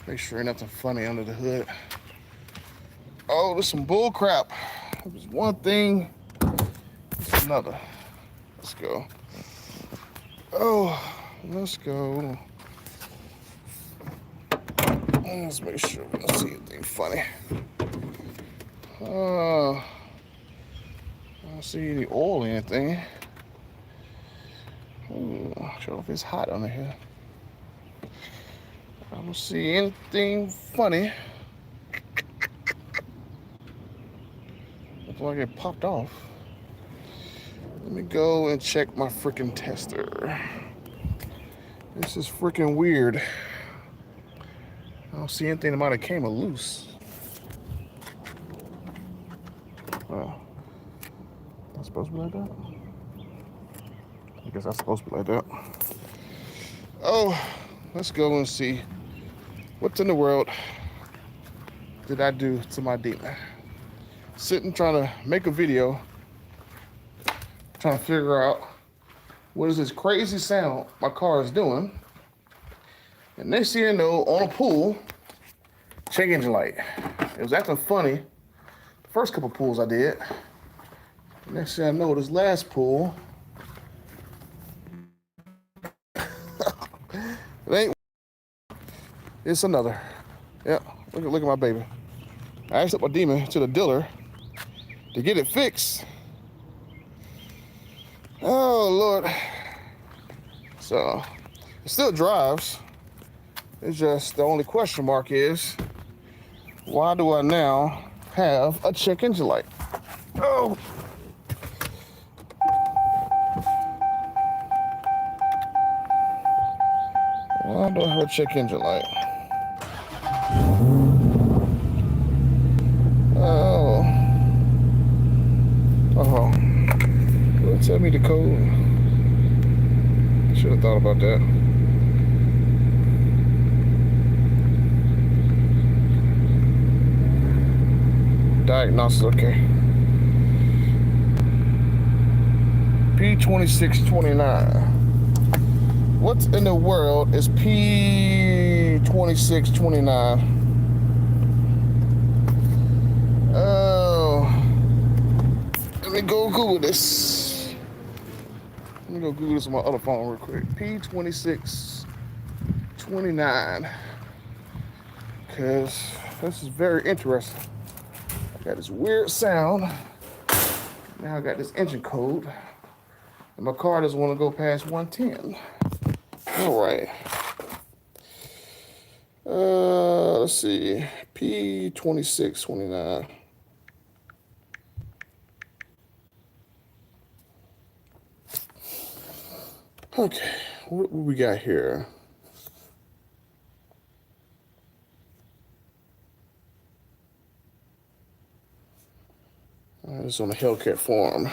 Make sure ain't nothing funny under the hood. Oh, there's some bull crap. It was one thing, it's another. Let's go. Oh, let's go. Let's make sure we don't see anything funny. I don't see any oil or anything. Ooh, not sure if it's hot under here. I don't see anything funny. Looks like it popped off. Let me go and check my freaking tester. This is freaking weird. I don't see anything that might have came loose. Oh, that's supposed to be like that? I guess that's supposed to be like that. Oh, let's go and see what in the world did I do to my demon. Sitting trying to make a video, trying to figure out what is this crazy sound my car is doing. And next thing you know, on a pool, check engine light. It was acting funny the first couple pools I did. Next thing I know, this last pool, it ain't. It's another. Yeah, look at my baby. I actually took my demon to the dealer to get it fixed. Oh Lord. So it still drives. It's just the only question mark is, why do I now have a check engine light? Oh. Why do I have a check engine light? Oh. Oh. Will it tell me the code? I should have thought about that. Diagnostic, okay. P2629. What in the world is P2629? Oh, let me go Google this. Let me go Google this on my other phone real quick. P2629. Because this is very interesting. I got this weird sound. Now I got this engine code. And my car doesn't want to go past 110. All right. Let's see. P2629. Okay, what we got here? This is on the Hellcat form.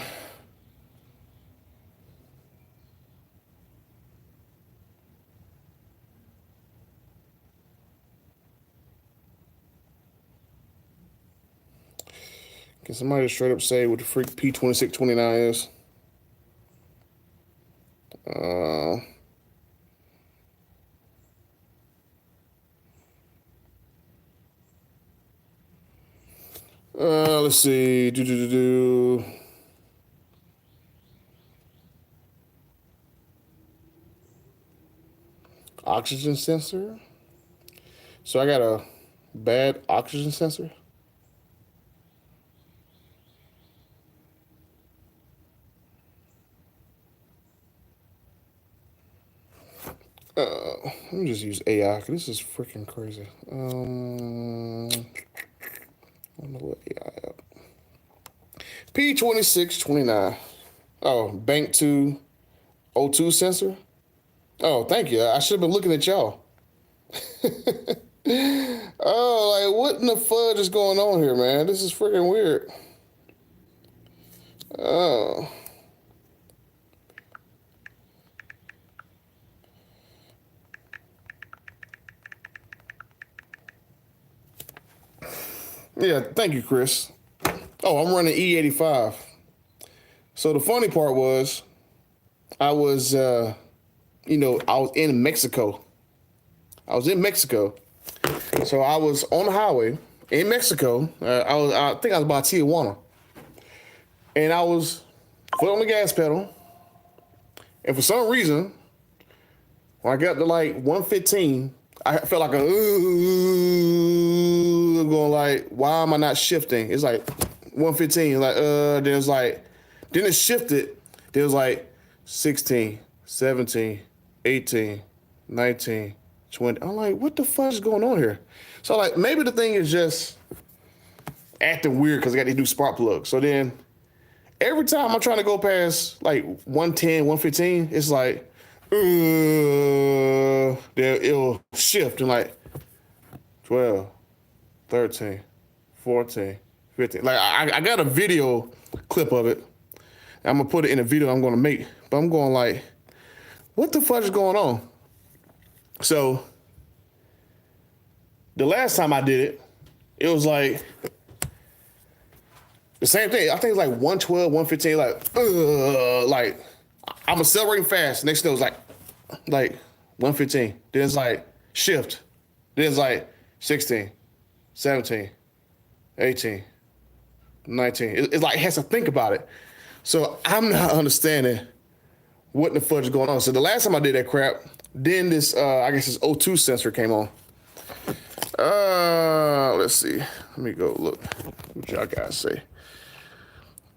Can somebody straight up say what the freak P2629 is? Let's see. Oxygen sensor. So I got a bad oxygen sensor. Let me just use AI, because this is freaking crazy. I don't know what AI app. P2629. Oh, Bank 2 O2 sensor. Oh, thank you. I should have been looking at y'all. Oh, like what in the fudge is going on here, man? This is freaking weird. Oh. Yeah, thank you, Chris. Oh, I'm running E85. So the funny part was, I was in Mexico. I was in Mexico, So I was on the highway in Mexico. I think I was by Tijuana, and I was foot on the gas pedal, and for some reason, when I got to like 115, I felt like going like, why am I not shifting? It's like 115, like then it shifted. There was like 16, 17, 18, 19, 20. I'm like, what the fuck is going on here? So like maybe the thing is just acting weird because I got these new spark plugs. So then every time I'm trying to go past like 110, 115, it's like, it'll shift and like 12, 13, 14, 15. Like I got a video clip of it. I'm gonna put it in a video I'm gonna make. But I'm going like, what the fuck is going on? So the last time I did it, it was like the same thing. I think it's like 112, 115, like I'm accelerating fast. Next thing it was like 115. Then it's like shift. Then it's like 16, 17, 18, 19. It's like it has to think about it. So I'm not understanding what the fudge is going on. So the last time I did that crap, then this I guess this O2 sensor came on. Let's see. Let me go look. What y'all guys say?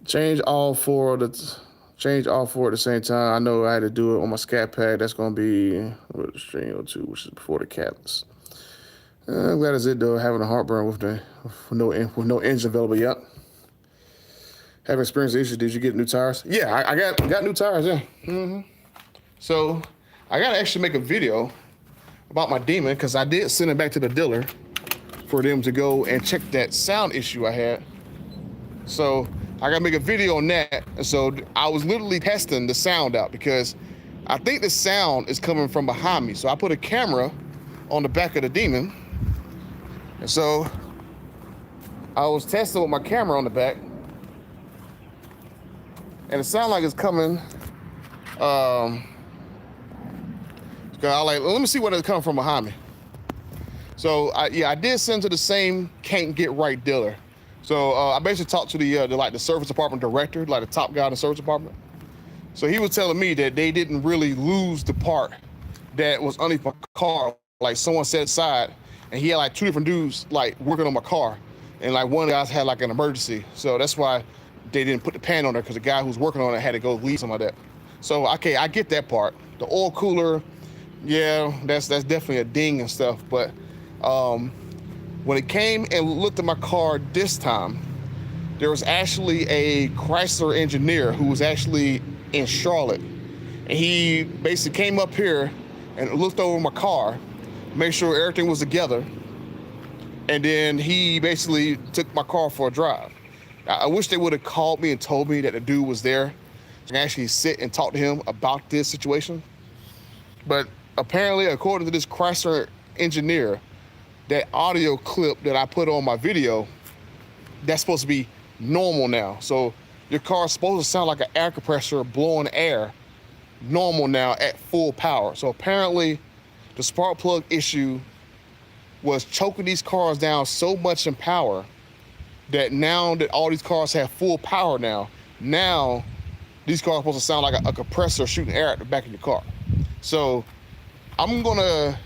Change all four at the same time. I know I had to do it on my scat pad. That's gonna be with the string O2, which is before the catalyst. I'm glad it's it though, having a heartburn with no engine available yet. Have experienced the issue. Did you get new tires? Yeah, I got new tires. Yeah. Mm-hmm. So I gotta actually make a video about my Demon because I did send it back to the dealer for them to go and check that sound issue I had. So I gotta make a video on that. And so I was literally testing the sound out because I think the sound is coming from behind me. So I put a camera on the back of the Demon. And so I was testing with my camera on the back. And it sounds like it's coming. I like, let me see where it's coming from behind me. So I did send to the same can't get right dealer. So I basically talked to the service department director, like the top guy in the service department. So he was telling me that they didn't really lose the part that was underneath my car. Like someone set aside, and he had like two different dudes like working on my car, and like one of the guys had like an emergency. So that's why they didn't put the pan on there because the guy who's working on it had to go leave something like that. So okay, I get that part. The oil cooler, yeah, that's definitely a ding and stuff. But when it came and looked at my car this time, there was actually a Chrysler engineer who was actually in Charlotte, and he basically came up here and looked over my car, made sure everything was together, and then he basically took my car for a drive. I wish they would have called me and told me that the dude was there so I can actually sit and talk to him about this situation. But apparently, according to this Chrysler engineer, that audio clip that I put on my video, that's supposed to be normal now. So your car's supposed to sound like an air compressor blowing air normal now at full power. So apparently the spark plug issue was choking these cars down so much in power that now that all these cars have full power now these cars are supposed to sound like a compressor shooting air at the back of your car. So I'm gonna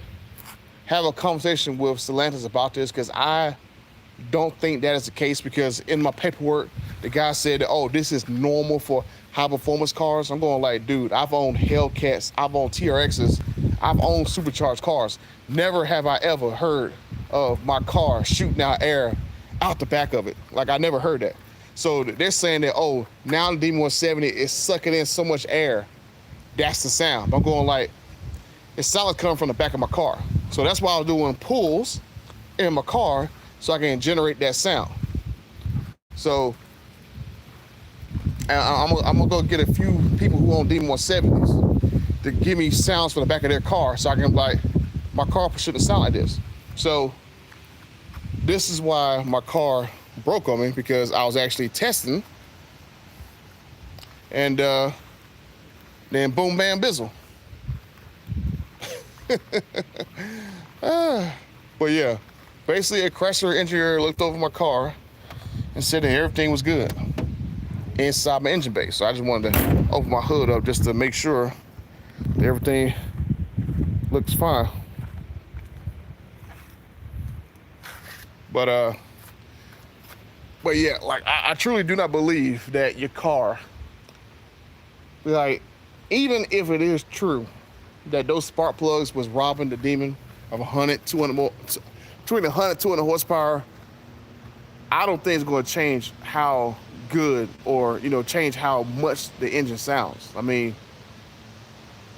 have a conversation with Stellantis about this because I don't think that is the case, because in my paperwork, the guy said, oh, this is normal for high performance cars. I'm going like, dude, I've owned Hellcats, I've owned TRXs, I've owned supercharged cars. Never have I ever heard of my car shooting out air out the back of it. Like, I never heard that. So they're saying that, oh, now the D170 is sucking in so much air. That's the sound. I'm going like, it sounds like coming from the back of my car. So that's why I was doing pulls in my car so I can generate that sound. So I'm gonna go get a few people who own D170s to give me sounds from the back of their car so I can, like, my car shouldn't sound like this. So this is why my car broke on me, because I was actually testing, and then boom, bam, bizzle. But yeah, basically a crasher engineer looked over my car and said that everything was good inside my engine bay. So I just wanted to open my hood up just to make sure that everything looks fine. But but yeah, like I truly do not believe that your car, like, even if it is true that those spark plugs was robbing the demon of 100, 200 more, between 100, 200 horsepower, I don't think it's going to change how good or, change how much the engine sounds. I mean,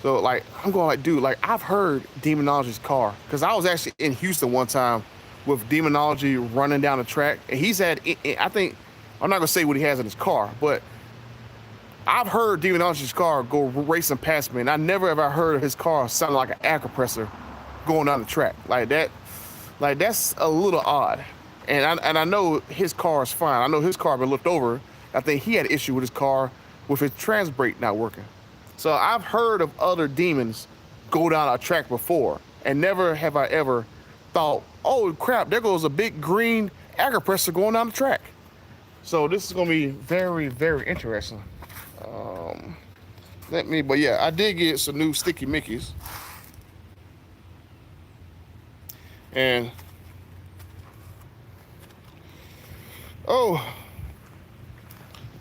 so like, I'm going like, dude, like I've heard Demonology's car, because I was actually in Houston one time with Demonology running down the track, and he's had, I think, I'm not going to say what he has in his car, but I've heard Demonology's car go racing past me, and I never ever heard of his car sounding like an air compressor going down the track like that. Like, that's a little odd. And I know his car is fine. I know his car been looked over. I think he had an issue with his car with his trans brake not working. So I've heard of other demons go down a track before, and never have I ever thought, oh crap, there goes a big green air compressor going down the track. So this is gonna be very, very interesting. But yeah, I did get some new sticky Mickeys. And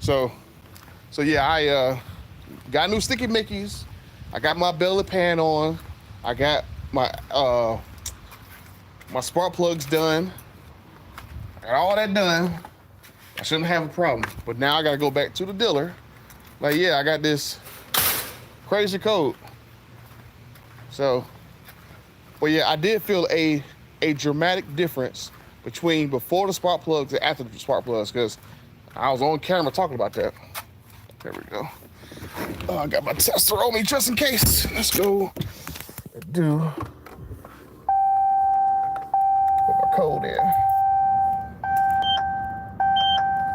so yeah, I got new sticky Mickeys. I got my belly pan on. I got my my spark plugs done. I got all that done. I shouldn't have a problem. But now I gotta go back to the dealer. Like, yeah, I got this crazy code. So, but yeah, I did feel a dramatic difference between before the spark plugs and after the spark plugs, because I was on camera talking about that. There we go. Oh, I got my tester on me just in case. Let's go do put my code in.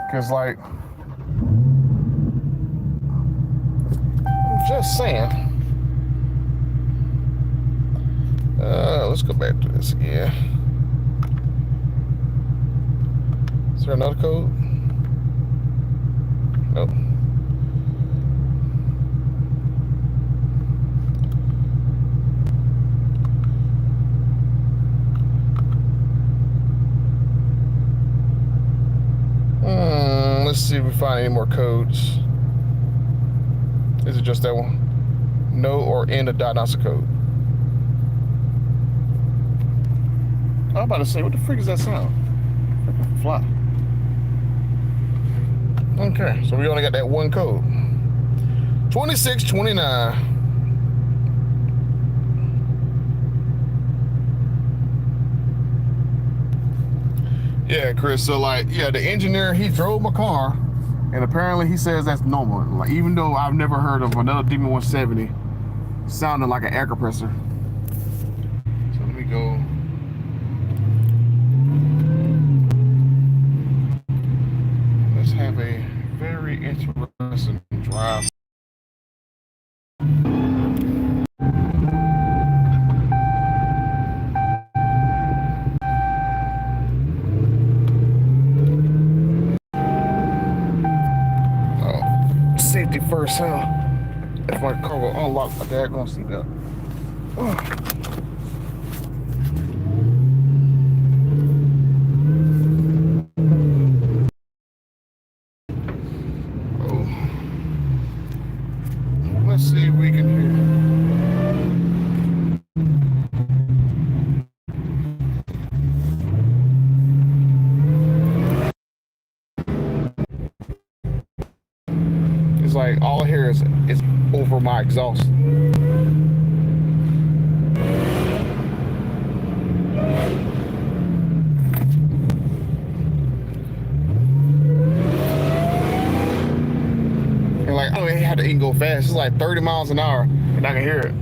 Because, like, I'm just saying. Let's go back to this again. Is there another code? Nope. Let's see if we find any more codes. Is it just that one? No or in the diagnostic code. I'm about to say, what the freak is that sound? Freaking fly. Okay, so we only got that one code. 2629. Yeah, Chris, so like, yeah, the engineer, he drove my car, and apparently he says that's normal. Like, even though I've never heard of another Demon 170 sounding like an air compressor. So let me go. Let's have a very interesting drive. Safety first, huh? If my car will unlock, my dad gonna see that. Let's see if we can hear. It's like all I hear is over my exhaust. And like, oh, it had to even go fast. It's like 30 miles an hour, and I can hear it.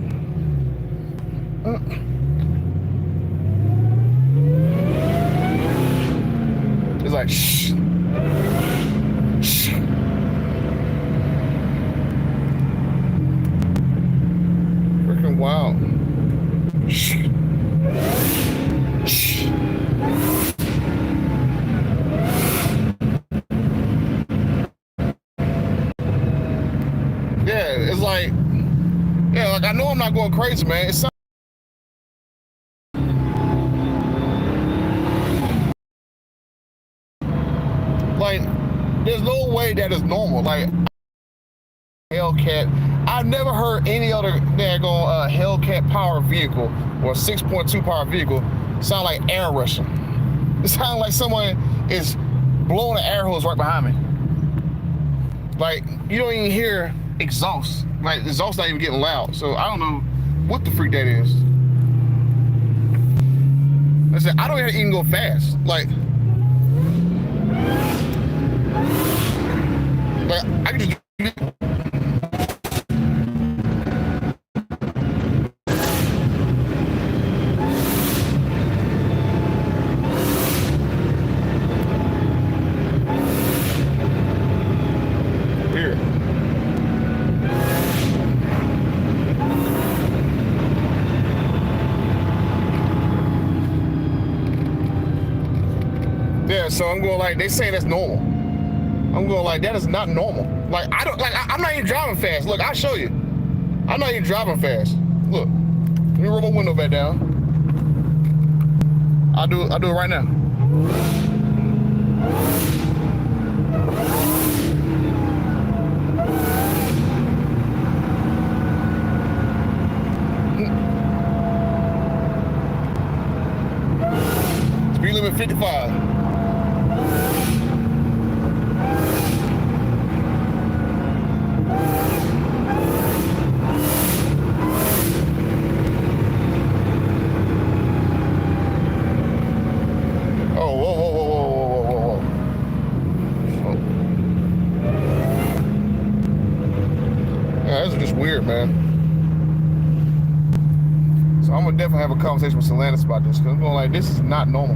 It's like, shh. Shh. Freaking wild. Shh. Shh. Like, I know I'm not going crazy, man. It's like, there's no way that is normal. Like, Hellcat, I've never heard any other daggone Hellcat power vehicle or 6.2 power vehicle sound like air rushing. It sounds like someone is blowing an air hose right behind me. Like, you don't even hear exhaust. Like, the exhaust not even getting loud. So I don't know what the freak that is. I said, I don't even go fast. Like I can just so I'm going like, they saying that's normal. I'm going like, that is not normal. Like, I'm not even driving fast. Look, I'll show you. I'm not even driving fast. Look, let me roll my window back down. I'll do it right now. Speed limit 55. Weird, man. So I'm gonna definitely have a conversation with Solanus about this, because I'm going like, this is not normal.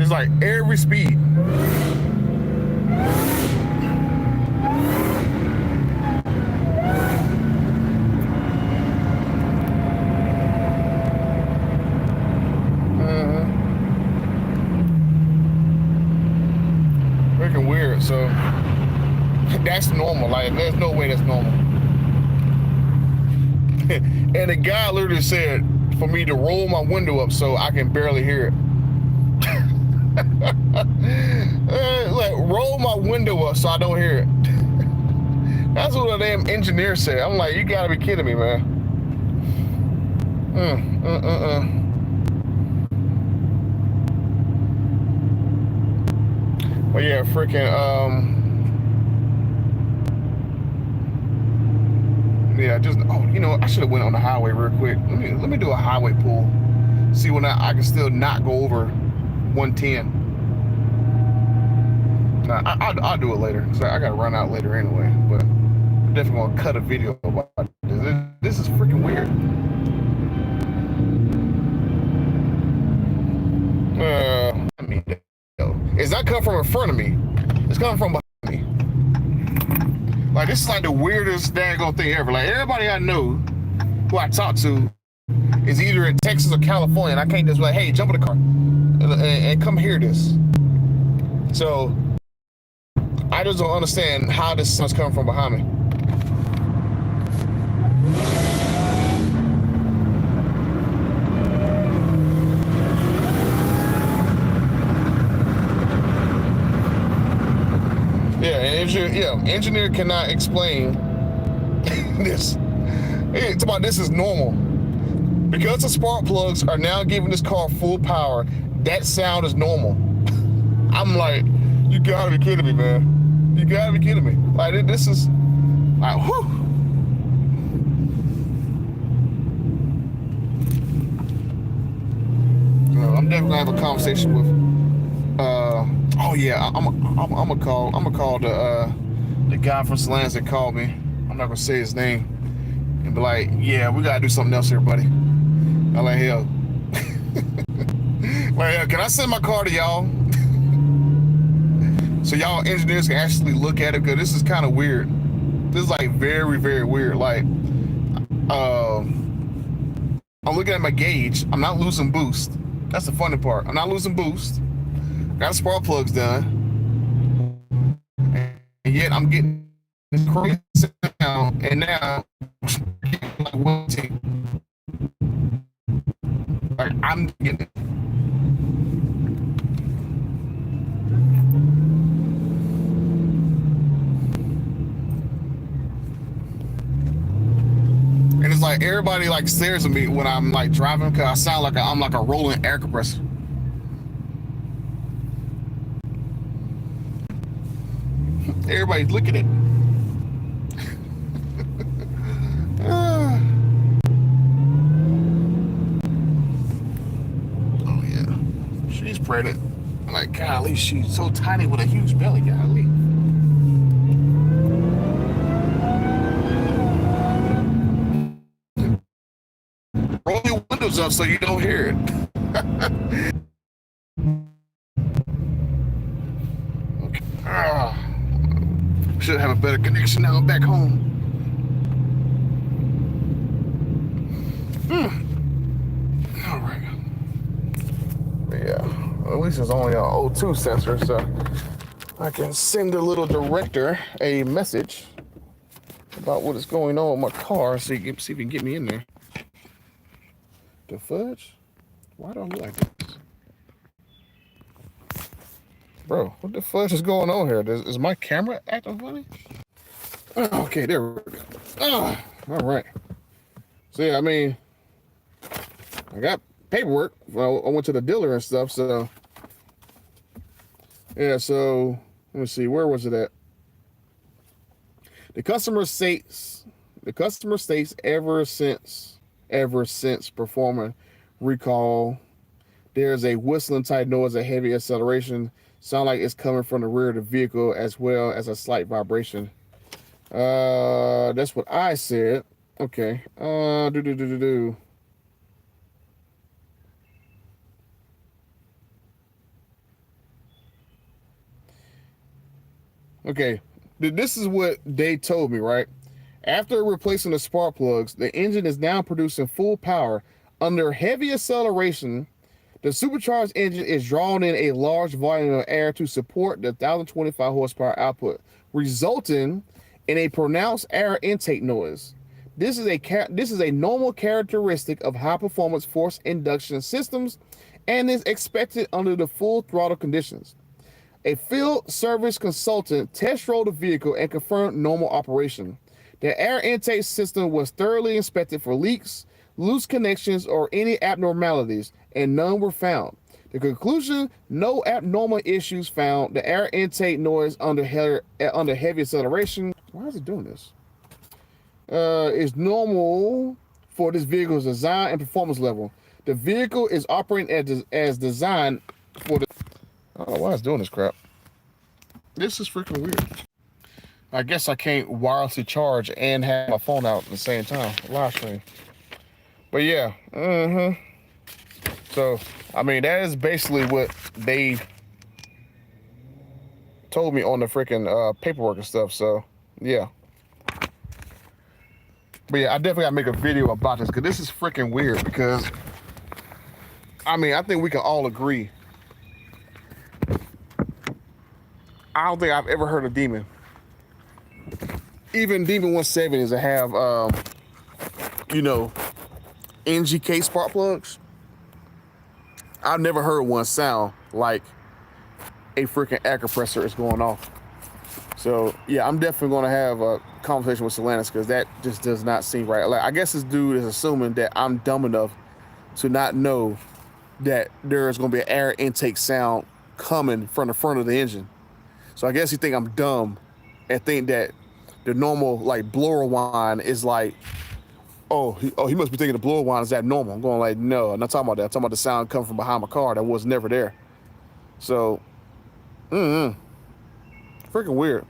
It's like every speed. Weird, so that's normal. Like, there's no way that's normal. And the guy literally said for me to roll my window up so I can barely hear it. Like, roll my window up so I don't hear it. That's what a damn engineer said. I'm like, you gotta be kidding me, man. Well, yeah, freaking, yeah, just, oh, you know, I should have went on the highway real quick. Let me do a highway pull. See when I can still not go over 110. Nah, I'll do it later, because I got to run out later anyway, but I'm definitely going to cut a video about this. This is freaking weird. I mean, it's not coming from in front of me. It's coming from behind me. Like, this is like the weirdest daggone thing ever. Like, everybody I know who I talk to is either in Texas or California, and I can't just be like, hey, jump in the car and come hear this. So I just don't understand how this sound's coming from behind me. Engineer cannot explain this. It's about this is normal. Because the spark plugs are now giving this car full power, that sound is normal. I'm like, you gotta be kidding me, man. You gotta be kidding me. Like, this is, like, whew. I'm definitely gonna have a conversation with, oh yeah, I'm gonna call the guy from Solanus that called me. I'm not gonna say his name, and be like, yeah, we gotta do something else here, buddy. I'm like, hell. Like, can I send my car to y'all? so y'all engineers can actually look at it, because this is kind of weird. This is like very, very weird. Like, I'm looking at my gauge. I'm not losing boost. That's the funny part. I'm not losing boost. Got spark plugs done, and yet I'm getting this crazy sound, and now like one tape. Like I'm getting it. And it's like everybody like stares at me when I'm like driving, because I sound like I'm like a rolling air compressor. Everybody's looking at me. Oh yeah, she's pregnant. I'm like, golly, she's so tiny with a huge belly, golly. Roll your windows up so you don't hear it. Okay. Should have a better connection now back home. All right. But yeah, at least it's only an O2 sensor, so I can send the little director a message about what is going on with my car, so you can see if you can get me in there. The fudge? Why do I look like this? Bro, what the fudge is going on here? Is my camera acting funny? Oh, okay, there we go. Oh, all right. So yeah, I mean, I got paperwork. Well, I went to the dealer and stuff, so yeah, so let me see, where was it at? The customer states ever since performing recall, there's a whistling type noise, a heavy acceleration, sound like it's coming from the rear of the vehicle, as well as a slight vibration. That's what I said. Okay. Okay. This is what they told me, right? After replacing the spark plugs, the engine is now producing full power under heavy acceleration. The supercharged engine is drawing in a large volume of air to support the 1,025 horsepower output, resulting in a pronounced air intake noise. This is a normal characteristic of high-performance forced induction systems and is expected under the full throttle conditions. A field service consultant test drove the vehicle and confirmed normal operation. The air intake system was thoroughly inspected for leaks, loose connections, or any abnormalities, and none were found. The conclusion: no abnormal issues found. The air intake noise under heavy acceleration, why is it doing this? Is normal for this vehicle's design and performance level. The vehicle is operating as designed for the... I don't know why it's doing this crap. This is freaking weird. I guess I can't wirelessly charge and have my phone out at the same time. Live stream. But yeah. So, I mean, that is basically what they told me on the freaking paperwork and stuff. So, yeah. But yeah, I definitely gotta make a video about this, because this is freaking weird. Because, I mean, I think we can all agree, I don't think I've ever heard of Demon. Even Demon 170s that have, NGK spark plugs. I've never heard one sound like a freaking air compressor is going off. So yeah, I'm definitely gonna have a conversation with Solanus, because that just does not seem right. Like, I guess this dude is assuming that I'm dumb enough to not know that there's gonna be an air intake sound coming from the front of the engine. So I guess he think I'm dumb and think that the normal like blower whine is like, he must be thinking the blower whine is abnormal. I'm going like, no, I'm not talking about that. I'm talking about the sound coming from behind my car that was never there. So, freaking weird.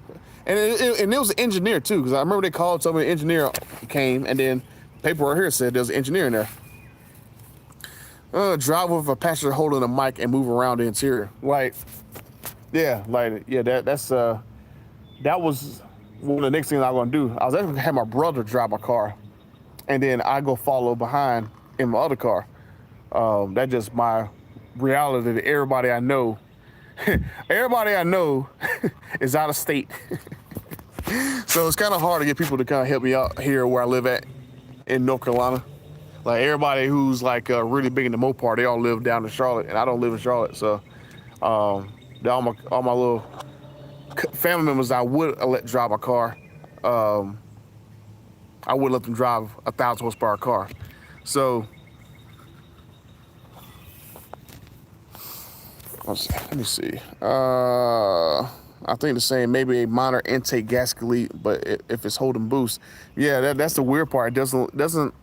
And it was an engineer too, because I remember they told me an engineer came, and then paperwork here said there's an engineer in there. Drive with a passenger holding a mic and move around the interior. Like, Yeah, like yeah, that was one of the next things I was gonna do. I was actually gonna have my brother drive my car, and then I go follow behind in my other car. That's just my reality. That everybody I know is out of state, so it's kind of hard to get people to kind of help me out here where I live at in North Carolina. Like everybody who's like really big in the Mopar, they all live down in Charlotte, and I don't live in Charlotte, so all my little family members I would let drive my car. I would let them drive a 1,000 horsepower car. So let me see. I think the same, maybe a minor intake gasket leak, but if it's holding boost, yeah, that's the weird part. It doesn't.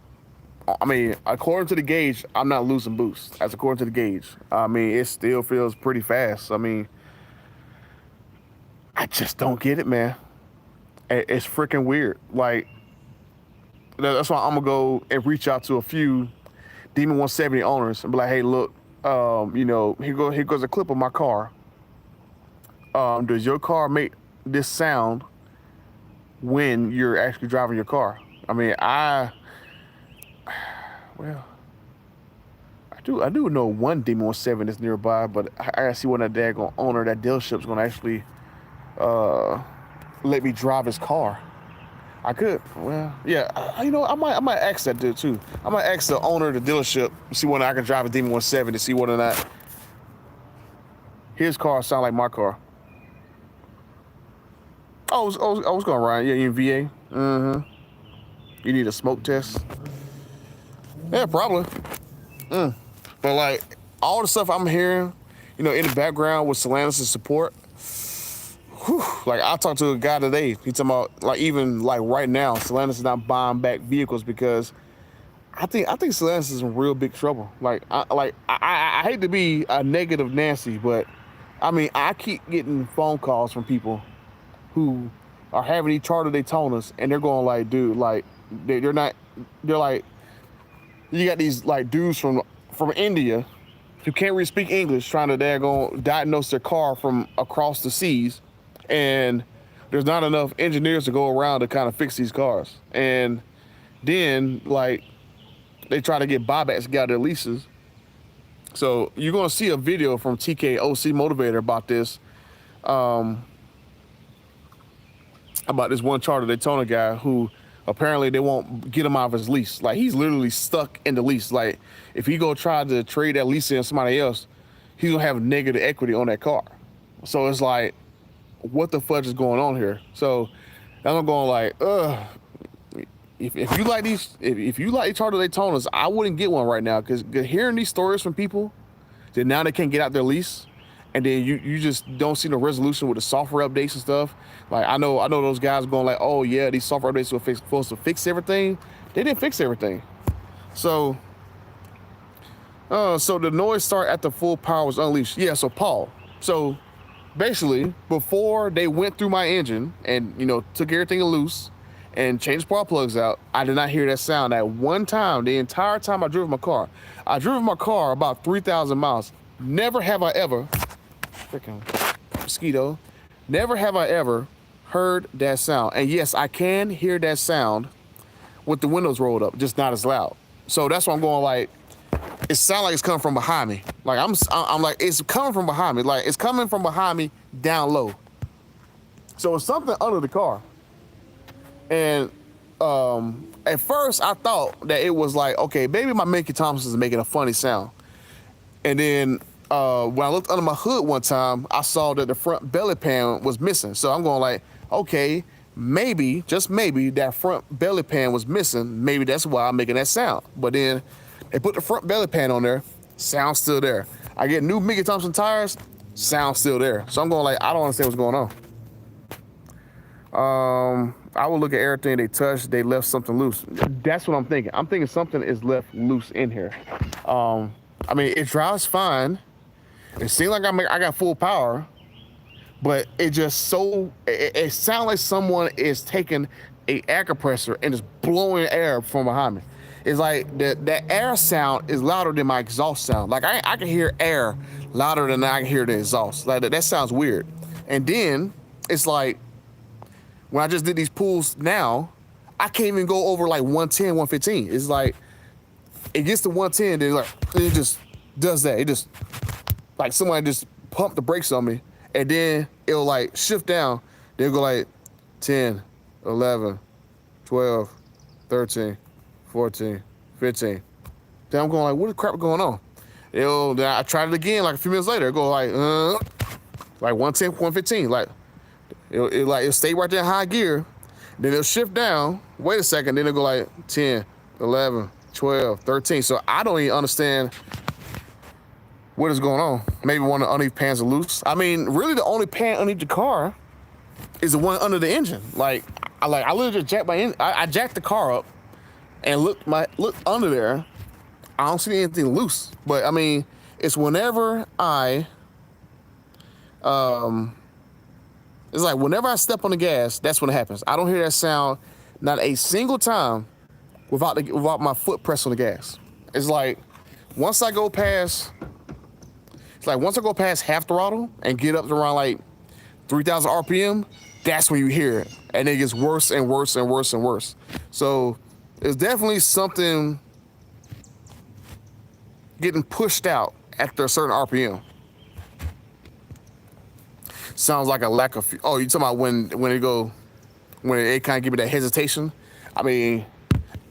I mean, according to the gauge, I'm not losing boost. That's according to the gauge. I mean, it still feels pretty fast. I mean, I just don't get it, man. It's freaking weird. Like, that's why I'm gonna go and reach out to a few Demon 170 owners and be like, hey, look, here goes a clip of my car. Does your car make this sound when you're actually driving your car? I mean, I do know one Demon 170 that's nearby, but I gotta see when that daggone owner, that dealership's gonna actually let me drive his car. I could, well, yeah, I might ask that dude too. I might ask the owner of the dealership, see when I can drive a Demon 170 to see whether or not his car sound like my car. I was going Ryan. Yeah, you in VA? Mm-hmm. You need a smoke test? Yeah, probably. But like all the stuff I'm hearing, in the background with Stellantis' support. Whew, like I talked to a guy today. He talking about like even like right now, Stellantis is not buying back vehicles because I think Stellantis is in real big trouble. I hate to be a negative Nancy, but I mean I keep getting phone calls from people who are having these charter Daytonas and they're going like, dude, like they're like, you got these like dudes from India who can't really speak English trying to diagnose their car from across the seas, and there's not enough engineers to go around to kind of fix these cars. And then like they try to get buybacks to get out their leases. So you're gonna see a video from TK OC Motivator about this. About this one charter Daytona guy who apparently they won't get him out of his lease. Like he's literally stuck in the lease. Like if he go try to trade that lease in somebody else, he's gonna have negative equity on that car. So it's like, what the fudge is going on here? So I'm going like, if you like these, if you like charter Daytonas, I wouldn't get one right now because hearing these stories from people that now they can't get out their lease, and then you just don't see no resolution with the software updates and stuff. Like I know those guys going like, oh yeah, these software updates were supposed to fix everything. They didn't fix everything. So the noise start at the full power was unleashed. Yeah, so Paul. So basically, before they went through my engine and took everything loose and changed spark plugs out, I did not hear that sound at one time. The entire time I drove my car. I drove my car about 3,000 miles. Never have I ever, freaking mosquito, never have I ever heard that sound. And yes, I can hear that sound with the windows rolled up, just not as loud. So that's why I'm going like, it sounds like it's coming from behind me. Like I'm like, it's coming from behind me. Like it's coming from behind me down low. So it's something under the car. And at first I thought that it was like, okay, maybe my Mickey Thompson is making a funny sound. And then when I looked under my hood one time, I saw that the front belly pan was missing. So I'm going like, okay, maybe, just maybe, that front belly pan was missing. Maybe that's why I'm making that sound. But then they put the front belly pan on there, sound still there. I get new Mickey Thompson tires, sound still there. So I'm going like, I don't understand what's going on. I will look at everything they touched. They left something loose. That's what I'm thinking. I'm thinking something is left loose in here. I mean, it drives fine. It seems like I got full power, but it just it sounds like someone is taking a air compressor and just blowing air from behind me. It's like that air sound is louder than my exhaust sound. Like I can hear air louder than I can hear the exhaust. Like that sounds weird. And then it's like when I just did these pulls now, I can't even go over like 110, 115. It's like it gets to 110, then like it just does that. It just like somebody just pumped the brakes on me, and then it'll like shift down. Then it'll go like 10, 11, 12, 13, 14, 15. Then I'm going like, what the crap is going on? Then I tried it again like a few minutes later. It go like 110, 115. Like it'll stay right there in high gear. Then it'll shift down. Wait a second. Then it'll go like 10, 11, 12, 13. So I don't even understand what is going on. Maybe one of the underneath pans are loose. I mean, really the only pan underneath the car is the one under the engine. Like I literally just jacked I jacked the car up and looked under there. I don't see anything loose. But I mean, it's whenever it's like whenever I step on the gas, that's when it happens. I don't hear that sound not a single time without my foot pressed on the gas. It's like once I go past half throttle and get up to around like 3,000 RPM, that's when you hear it. And it gets worse and worse and worse and worse. So it's definitely something getting pushed out after a certain RPM. Sounds like a lack of, oh, you talking about when it kind of give me that hesitation? I mean,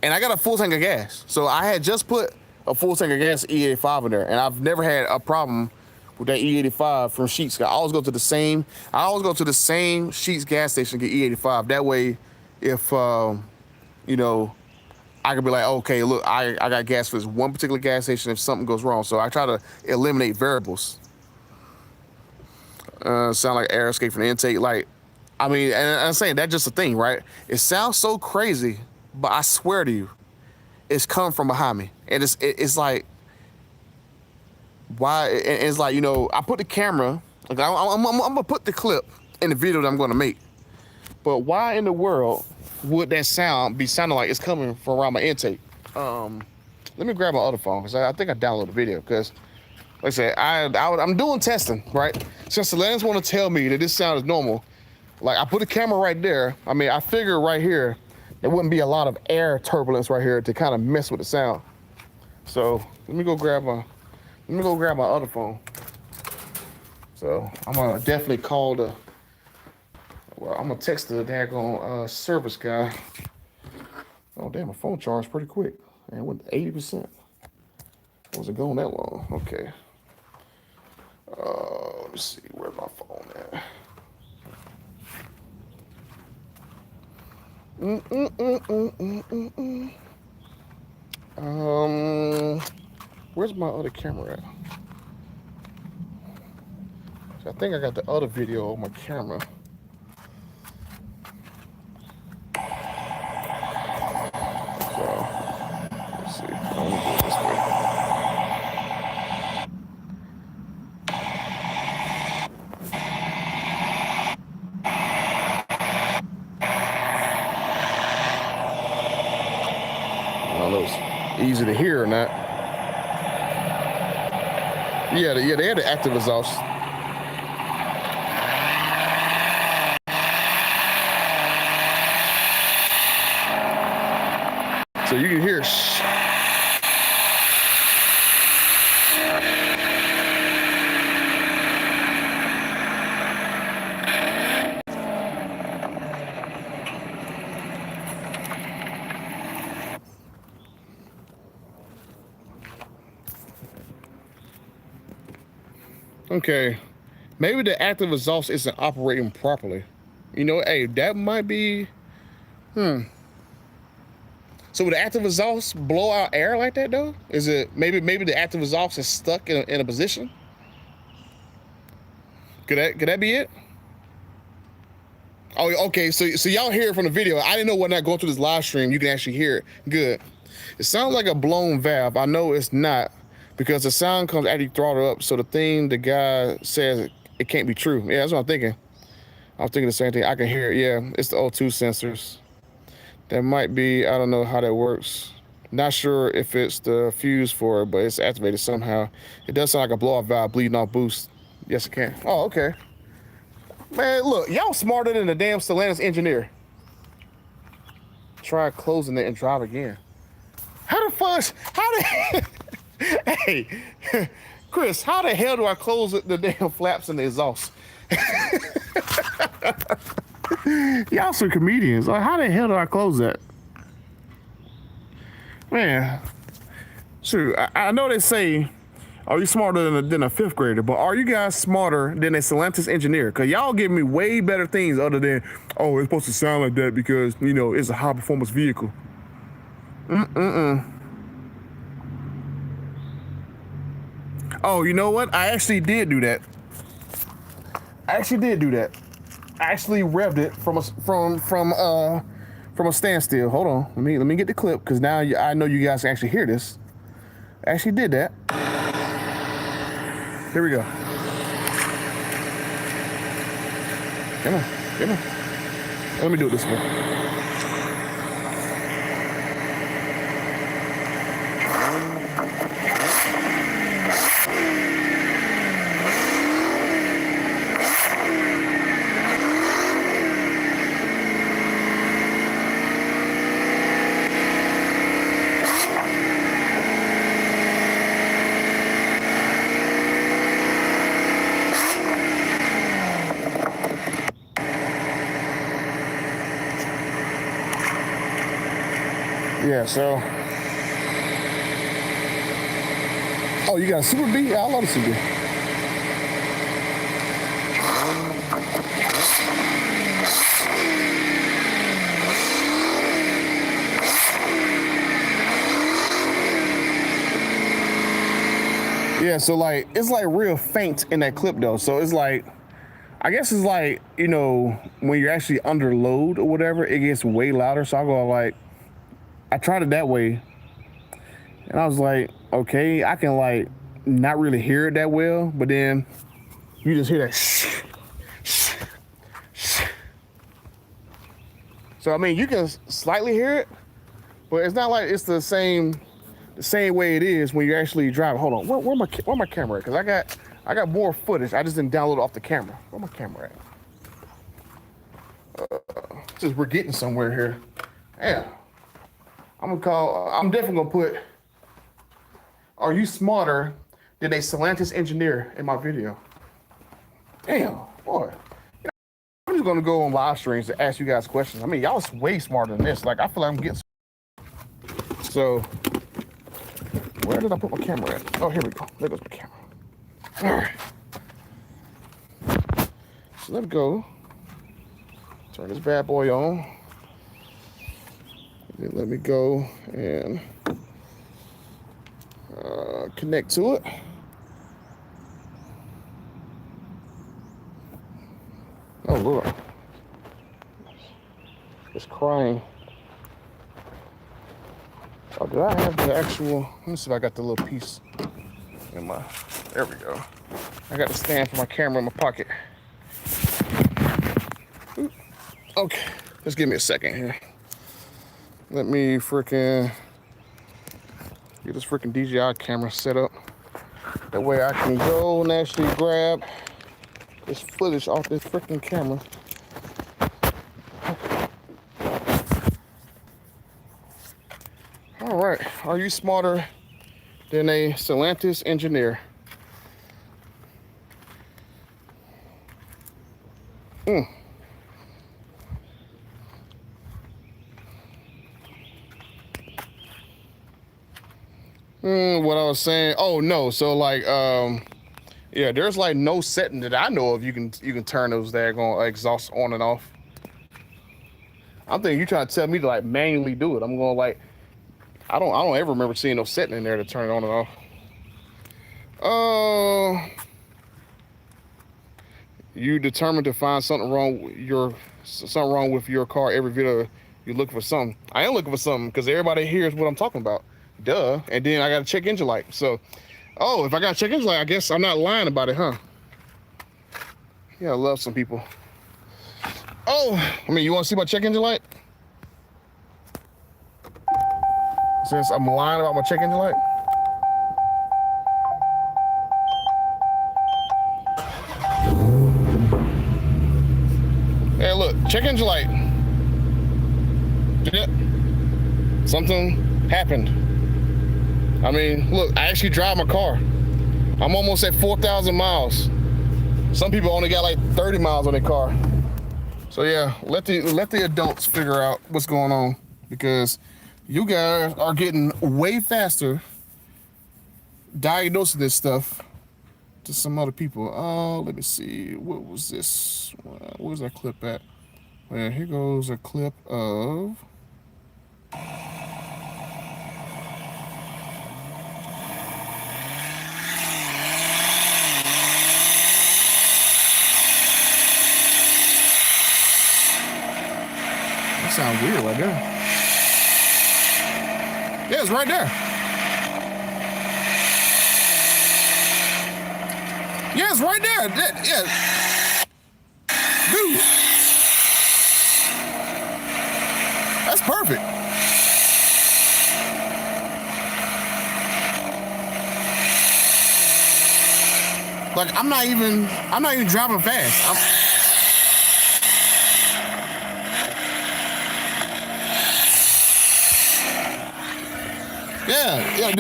and I got a full tank of gas. So I had just put a full tank of gas E85 in there, and I've never had a problem with that E85 from Sheetz. I always go to the same Sheetz gas station to get E85. That way, if, I could be like, okay, look, I got gas for this one particular gas station if something goes wrong. So I try to eliminate variables. Sound like air escape from the intake. Like, I mean, and I'm saying that's just a thing, right? It sounds so crazy, but I swear to you, it's come from behind me. And it's like, why? It's like, I put the camera, like I'm gonna put the clip in the video that I'm gonna make. But why in the world would that sound be sounding like it's coming from around my intake? Let me grab my other phone, because I think I downloaded the video, because like I said, I'm doing testing, right? Since the Lens want to tell me that this sound is normal, like I put the camera right there. I mean, I figure right here, there wouldn't be a lot of air turbulence right here to kind of mess with the sound. So let me go grab my other phone. So I'm gonna definitely call I'm gonna text the daggone service guy. Oh damn, my phone charged pretty quick. And it went to 80%. Wasn't going that long. Okay. Let me see, where's my phone at? Where's my other camera at? So I think I got the other video on my camera. So let's see. I'm gonna do it this way. I don't know if it's easy to hear or not. Yeah, they had the active exhaust. So you can hear. Okay, maybe the active exhaust isn't operating properly. Hey, that might be, So would the active exhaust blow out air like that though? Is it maybe the active exhaust is stuck in a position? Could that be it? Oh, okay. So y'all hear it from the video. I didn't know when I go through this live stream, you can actually hear it. Good. It sounds like a blown valve. I know it's not, because the sound comes after you throttle up. So the thing the guy says, it can't be true. Yeah, that's what I'm thinking. I'm thinking the same thing. I can hear it. Yeah, it's the O2 sensors. That might be, I don't know how that works. Not sure if it's the fuse for it, but it's activated somehow. It does sound like a blow-off valve bleeding off boost. Yes, it can. Oh, okay. Man, look, y'all smarter than the damn Stellantis engineer. Try closing it and drive again. How the fuck? How the? Hey, Chris, how the hell do I close the damn flaps and the exhaust? Y'all some comedians. Like, how the hell do I close that? Man, shoot, I know they say, are you smarter than a fifth grader? But are you guys smarter than a Stellantis engineer? Because y'all give me way better things other than, oh, it's supposed to sound like that because, you know, it's a high performance vehicle. Oh, you know what? I actually did do that. I actually revved it from a standstill. Hold on, let me get the clip because now I know you guys can actually hear this. I actually did that. Here we go. Come on. Let me do it this way. Yeah, so. Oh, you got a Super B? Yeah, I love a Super B. Yeah, so like, it's like real faint in that clip though. So it's like, I guess it's like, you know, when you're actually under load or whatever, it gets way louder. So I go like, I tried it that way, and I was like, okay, I can like not really hear it that well, but then you just hear that shh, shh, shh. So I mean, you can slightly hear it, but it's not like it's the same way it is when you're actually driving. Hold on, where my camera at? Because I got more footage. I just didn't download it off the camera. Where my camera at? Since we're getting somewhere here. Yeah. I'm definitely gonna put, are you smarter than a Stellantis engineer in my video? Damn, boy. I'm just gonna go on live streams to ask you guys questions. I mean, y'all is way smarter than this. Like, I feel like I'm getting. So, where did I put my camera at? Oh, here we go. There goes my camera. All right. So let me go. Turn this bad boy on. Then let me go and connect to it. Oh, Lord. It's crying. Oh, did I have the actual? Let me see if I got the little piece in my. There we go. I got the stand for my camera in my pocket. Okay, just give me a second here. Let me freaking get this freaking DJI camera set up. That way I can go and actually grab this footage off this freaking camera. All right, are you smarter than a Stellantis engineer? What I was saying. Oh no, so like yeah, there's like no setting that I know of you can turn those daggone exhausts on and off. I'm thinking you trying to tell me to like manually do it. I'm going like, I don't ever remember seeing no setting in there to turn it on and off. You determined to find something wrong with your car every video. You're looking for something. I am looking for something because everybody hears what I'm talking about. Duh. And then I got to check engine light. So, oh, if I got to check engine light, I guess I'm not lying about it, huh? Yeah, I love some people. Oh, I mean, you want to see my check engine light? Since I'm lying about my check engine light. Hey, look, check engine light. Something happened. I mean, look, I actually drive my car. I'm almost at 4,000 miles. Some people only got like 30 miles on their car. So yeah, let the adults figure out what's going on, because you guys are getting way faster diagnosing this stuff to some other people. Let me see, what was this? What was that clip at? Well, here goes a clip of. That sounds weird right there. Yeah, it's right there. Yeah, it's right there. Yeah. Dude. That's perfect. Like, I'm not even driving fast. Yeah,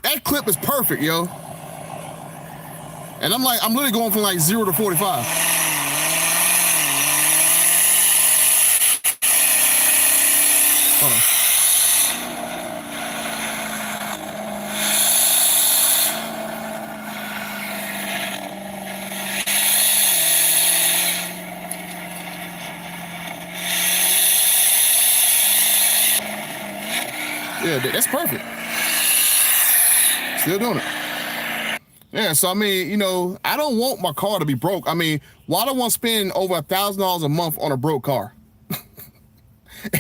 that clip is perfect, yo. And I'm literally going from like 0 to 45. Hold on. Yeah, that's perfect. Still doing it. Yeah, so I mean, you know, I don't want my car to be broke. I mean, why do I want to spend over $1,000 a month on a broke car?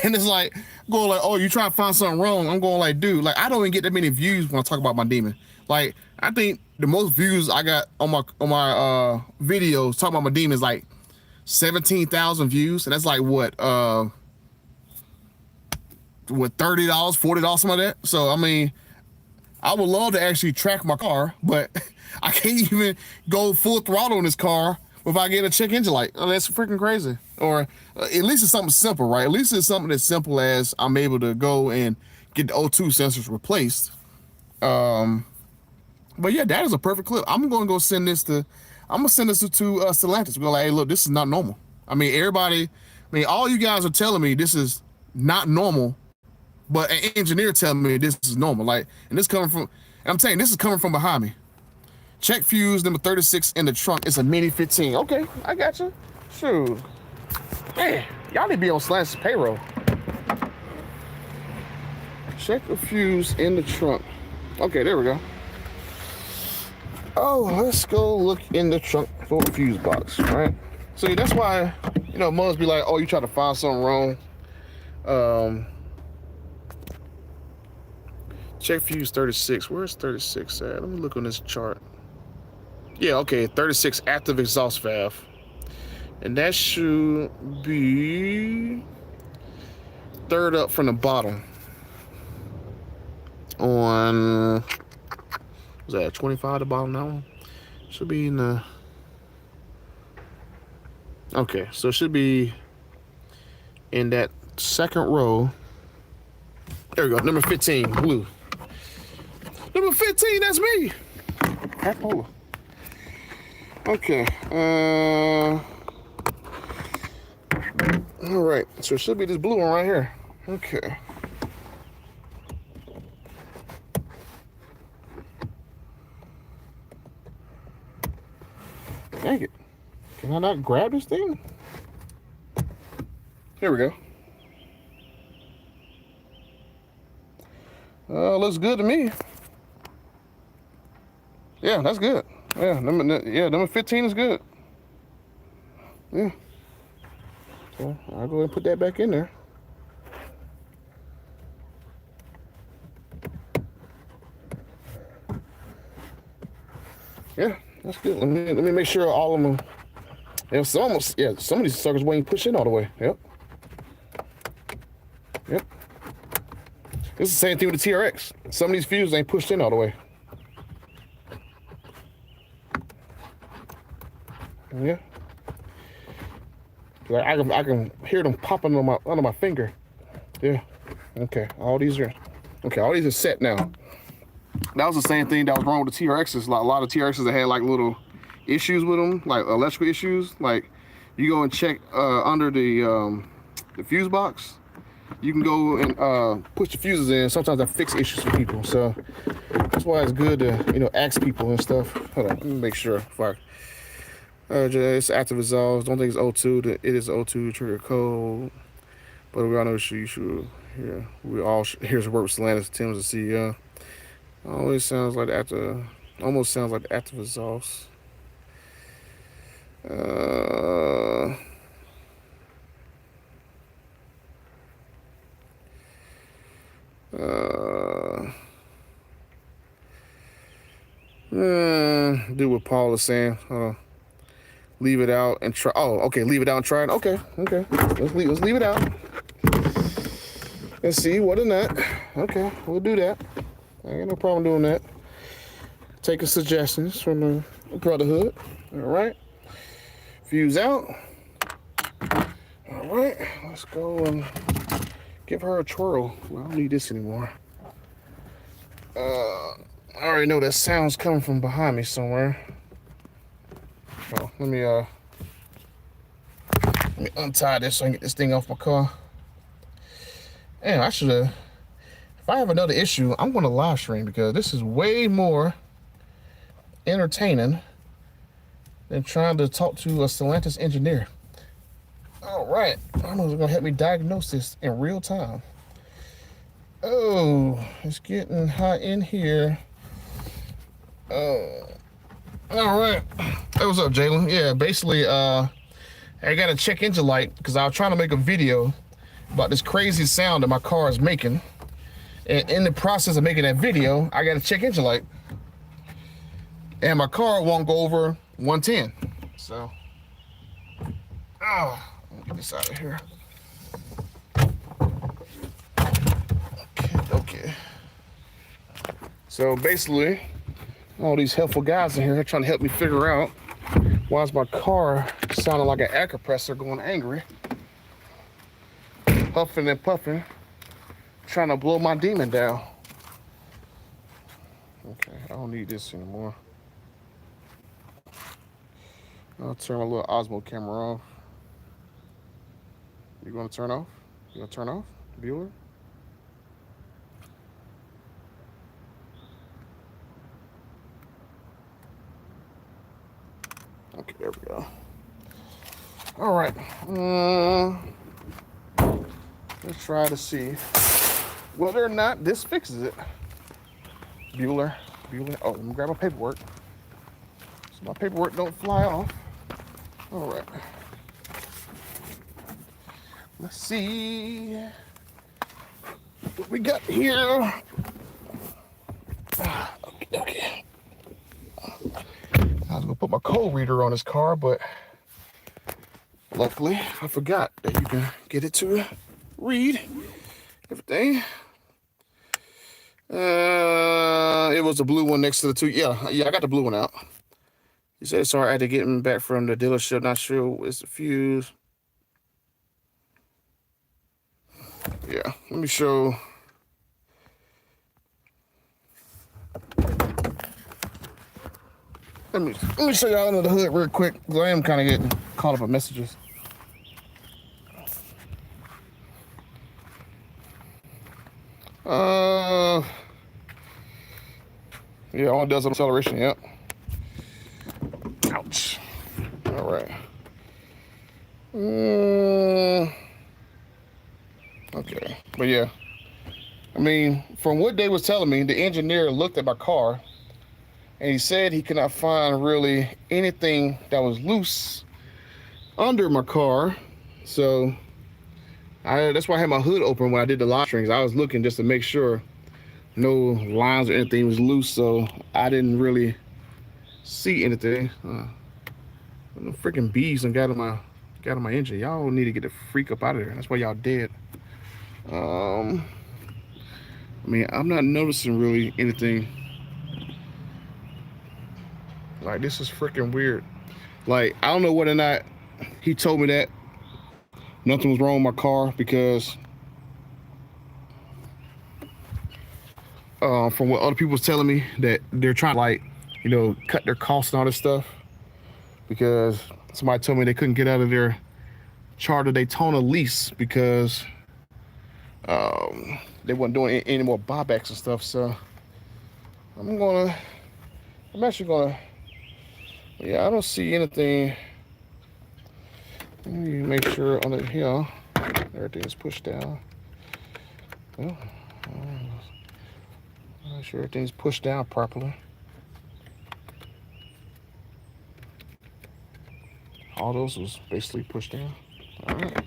And it's like, going like, oh, you trying to find something wrong. I'm going like, dude, like, I don't even get that many views when I talk about my demon. Like, I think the most views I got on my videos talking about my demon is like 17,000 views. And that's like what $30, $40, something like that. So, I mean, I would love to actually track my car, but I can't even go full throttle in this car without getting a check engine light. Oh, that's freaking crazy. Or at least it's something simple, right? At least it's something as simple as I'm able to go and get the O2 sensors replaced. But yeah, that is a perfect clip. I'm going to go send this to Stellantis. We're like, hey, look, this is not normal. I mean, all you guys are telling me this is not normal, but an engineer telling me this is normal. Like, and this coming from, and I'm telling you, this is coming from behind me. Check fuse number 36 in the trunk. It's a Mini 15. Okay, I got you. Shoot. Man, y'all need to be on Stellantis payroll. Check the fuse in the trunk. Okay, there we go. Oh, let's go look in the trunk for a fuse box, right? See, that's why, you know, mothers be like, oh, you try to find something wrong. Check fuse 36. Where's 36 at? Let me look on this chart. Yeah, okay, 36 active exhaust valve. And that should be third up from the bottom. On, was that 25 the bottom that one? Should be in the, okay, so it should be in that second row. There we go, number 15, blue. Number 15, that's me. Half polar. Okay, all right, so it should be this blue one right here. Okay. Dang it. Can I not grab this thing? Here we go. Looks good to me. Yeah, that's good. Yeah, number 15 is good. Yeah. So I'll go ahead and put that back in there. Yeah, that's good. Let me make sure all of them. Yeah, some of these suckers won't even push in all the way. Yep. It's the same thing with the TRX. Some of these fuses ain't pushed in all the way. Yeah. Like I can hear them popping on under my finger. Yeah. Okay. All these are set now. That was the same thing that was wrong with the TRXs. Like a lot of TRXs that had like little issues with them, like electrical issues. Like you go and check under the fuse box. You can go and push the fuses in. Sometimes that fix issues for people. So that's why it's good to ask people and stuff. Hold on, let me make sure. It's active resolves. Don't think it's O2. It is O2 trigger code. But we all know you should. Yeah, we all here's work with Stellantis, Tim's the CEO. Always sounds like almost sounds like the active exhaust. Do what Paul is saying. Leave it out and try. Oh, okay. Leave it out and try it. Okay. Let's leave it out. Let's see what in that. Okay, we'll do that. I ain't no problem doing that. Taking suggestions from the Brotherhood. All right. Fuse out. All right. Let's go and give her a twirl. Well, I don't need this anymore. I already know that sound's coming from behind me somewhere. Oh, let me untie this so I can get this thing off my car. Damn, I should have. If I have another issue, I'm going to live stream because this is way more entertaining than trying to talk to a Stellantis engineer. All right, I don't know who's going to help me diagnose this in real time. Oh, it's getting hot in here. All right. Hey, what's up, Jalen? Yeah, basically, I got a check engine light because I was trying to make a video about this crazy sound that my car is making. And in the process of making that video, I got a check engine light. And my car won't go over 110. So, let me get this out of here. Okay. So basically, all these helpful guys in here are trying to help me figure out why is my car sounding like an air compressor going angry. Huffing and puffing, trying to blow my demon down. Okay, I don't need this anymore. I'll turn my little Osmo camera off. You gonna turn off? You gonna turn off, Bueller? Okay, there we go. All right. Let's try to see whether or not this fixes it. Bueller. Oh, let me grab my paperwork so my paperwork don't fly off. All right. Let's see what we got here. Okay. I was gonna put my code reader on this car, but luckily I forgot that you can get it to read everything. It was the blue one next to the two. Yeah, I got the blue one out. You said sorry, I had to get him back from the dealership. Not sure it's the fuse. Yeah, let me show. Let me show y'all under the hood real quick, because I am kind of getting caught up on messages. Yeah, all it does is acceleration, yep. Ouch. All right. Okay, but yeah. I mean, from what they was telling me, the engineer looked at my car and he said he could not find really anything that was loose under my car. So that's why I had my hood open when I did the live streams. I was looking just to make sure no lines or anything was loose, so I didn't really see anything. The freaking bees and got on my engine. Y'all need to get the freak up out of there. That's why y'all dead. mean, I'm not noticing really anything. Like, this is freaking weird. Like, I don't know whether or not he told me that nothing was wrong with my car because from what other people was telling me that they're trying to, like, you know, cut their costs and all this stuff because somebody told me they couldn't get out of their Charter Daytona lease because they weren't doing any more buybacks and stuff. So I'm actually gonna, yeah, I don't see anything. Let me make sure on the here everything is pushed down. Well, make sure everything's pushed down properly. All those was basically pushed down. All right.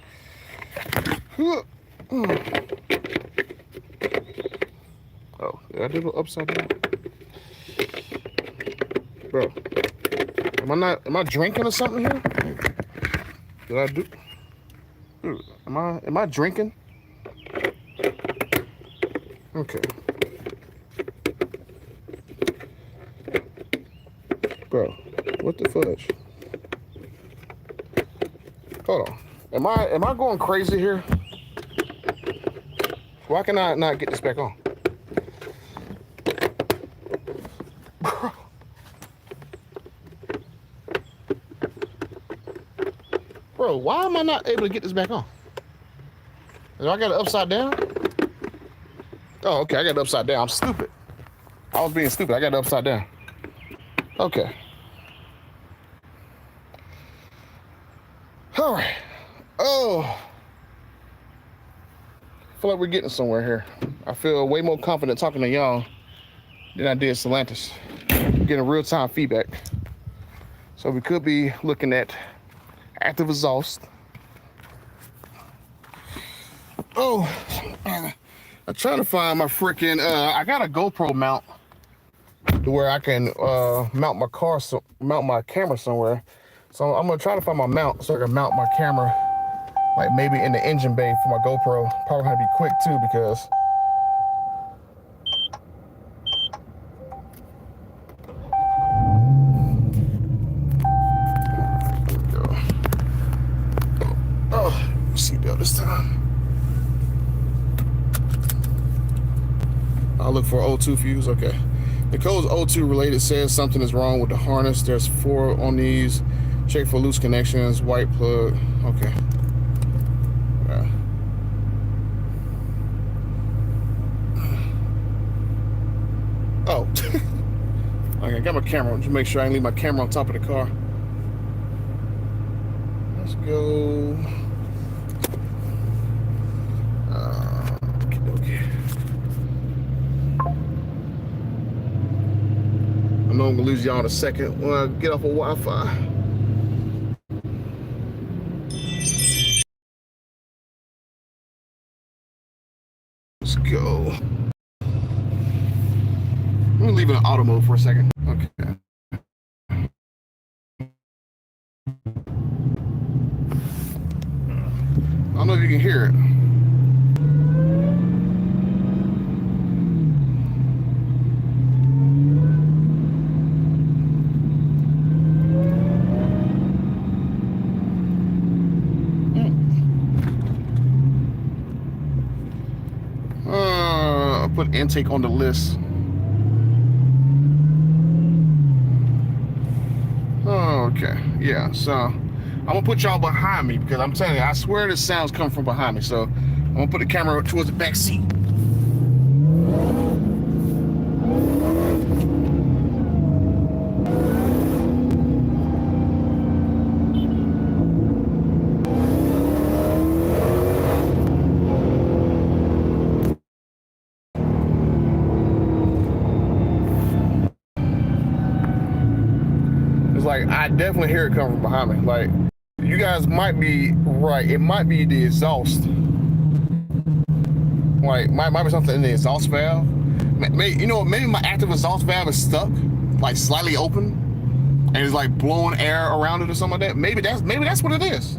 Oh, did I do it upside down? Bro, am I drinking or something here? Did I do? Am I drinking? Okay. Bro, what the fudge? Hold on. Am I going crazy here? Why can I not get this back on? Bro, why am I not able to get this back on? Do I got it upside down? Oh, okay, I got it upside down. I'm stupid. I was being stupid. I got it upside down. Okay. All right. Oh. I feel like we're getting somewhere here. I feel way more confident talking to y'all than I did Stellantis. Getting real-time feedback. So we could be looking at active exhaust. Oh, I'm trying to find my freaking, I got a GoPro mount to where I can mount my camera somewhere. So I'm gonna try to find my mount so I can mount my camera, like maybe in the engine bay for my GoPro. Probably have to be quick too because seatbelt this time. I'll look for O2 fuse. Okay. The code's O2 related, says something is wrong with the harness. There's 4 on these. Check for loose connections. White plug. Okay. Yeah. Oh. Okay, I got my camera. Just make sure I didn't leave my camera on top of the car. Let's go. Okay. I know I'm gonna lose y'all in a second when I get off of Wi-Fi. Let's go. I'm gonna leave it in auto mode for a second. Okay. I don't know if you can hear it. Put intake on the list. Okay, yeah, so I'm gonna put y'all behind me because I'm telling you, I swear the sounds come from behind me. So I'm gonna put the camera towards the back seat. Like, I definitely hear it coming from behind me. Like, you guys might be right. It might be the exhaust. Like, might be something in the exhaust valve. You know, maybe my active exhaust valve is stuck, like slightly open, and it's like blowing air around it or something like that. Maybe that's what it is.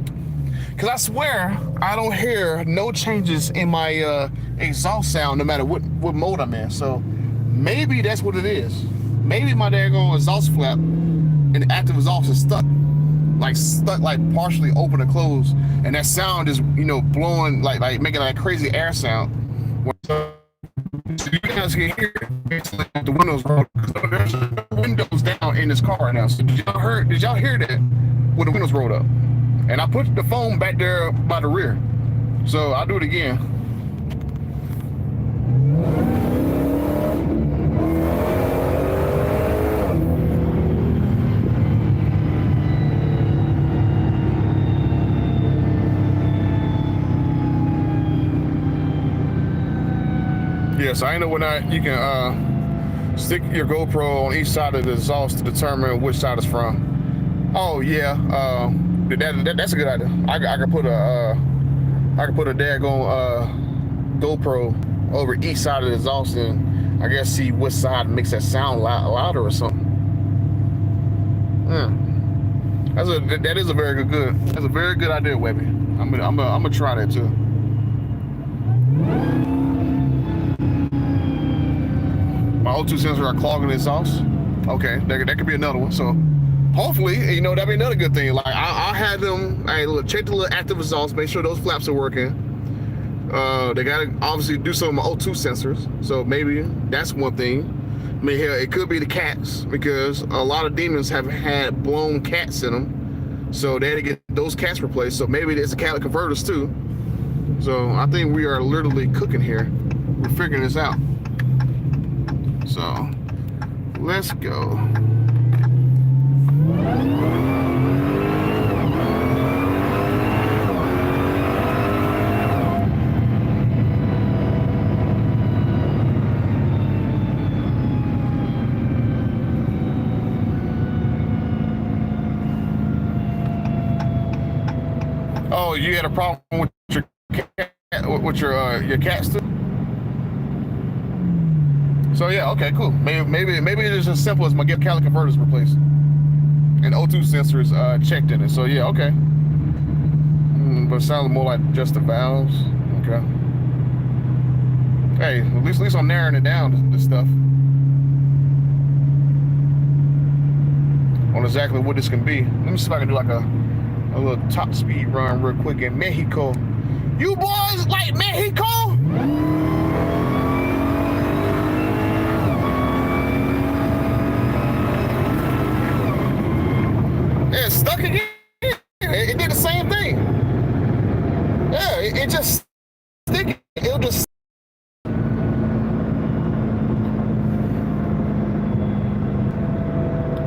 Because I swear I don't hear no changes in my exhaust sound no matter what mode I'm in. So maybe that's what it is. Maybe my daggone exhaust flap and active exhaust is stuck like partially open or closed, and that sound is blowing like making like crazy air sound. So you guys can hear it, the windows roll. There's windows down in this car right now. So did y'all hear that when the windows rolled up? And I put the phone back there by the rear. So I'll do it again. Yeah, so I know you can stick your GoPro on each side of the exhaust to determine which side it's from. Oh yeah, that's a good idea. I can put a daggone GoPro over each side of the exhaust and I guess see which side makes that sound louder or something. That is a very good. That's a very good idea, Webby. I'm gonna try that too. My O2 sensors are clogging the exhaust. Okay, that could be another one. So hopefully, that'd be another good thing. Like I'll have them, check the little active exhaust, make sure those flaps are working. They gotta obviously do some of my O2 sensors. So maybe that's one thing. I mean, hell, it could be the cats because a lot of demons have had blown cats in them. So they had to get those cats replaced. So maybe it's the catalytic converters too. So I think we are literally cooking here. We're figuring this out. So let's go. Oh, you had a problem with your cats too? So yeah, okay, cool. Maybe it's as simple as my get catalytic converters replaced and O2 sensors checked in it. So yeah, okay. But it sounds more like just the valves. Okay. Hey, at least I'm narrowing it down. This stuff on exactly what this can be. Let me see if I can do like a little top speed run real quick in Mexico. You boys like Mexico? It's stuck again. It did the same thing. Yeah, it just stick. It'll just.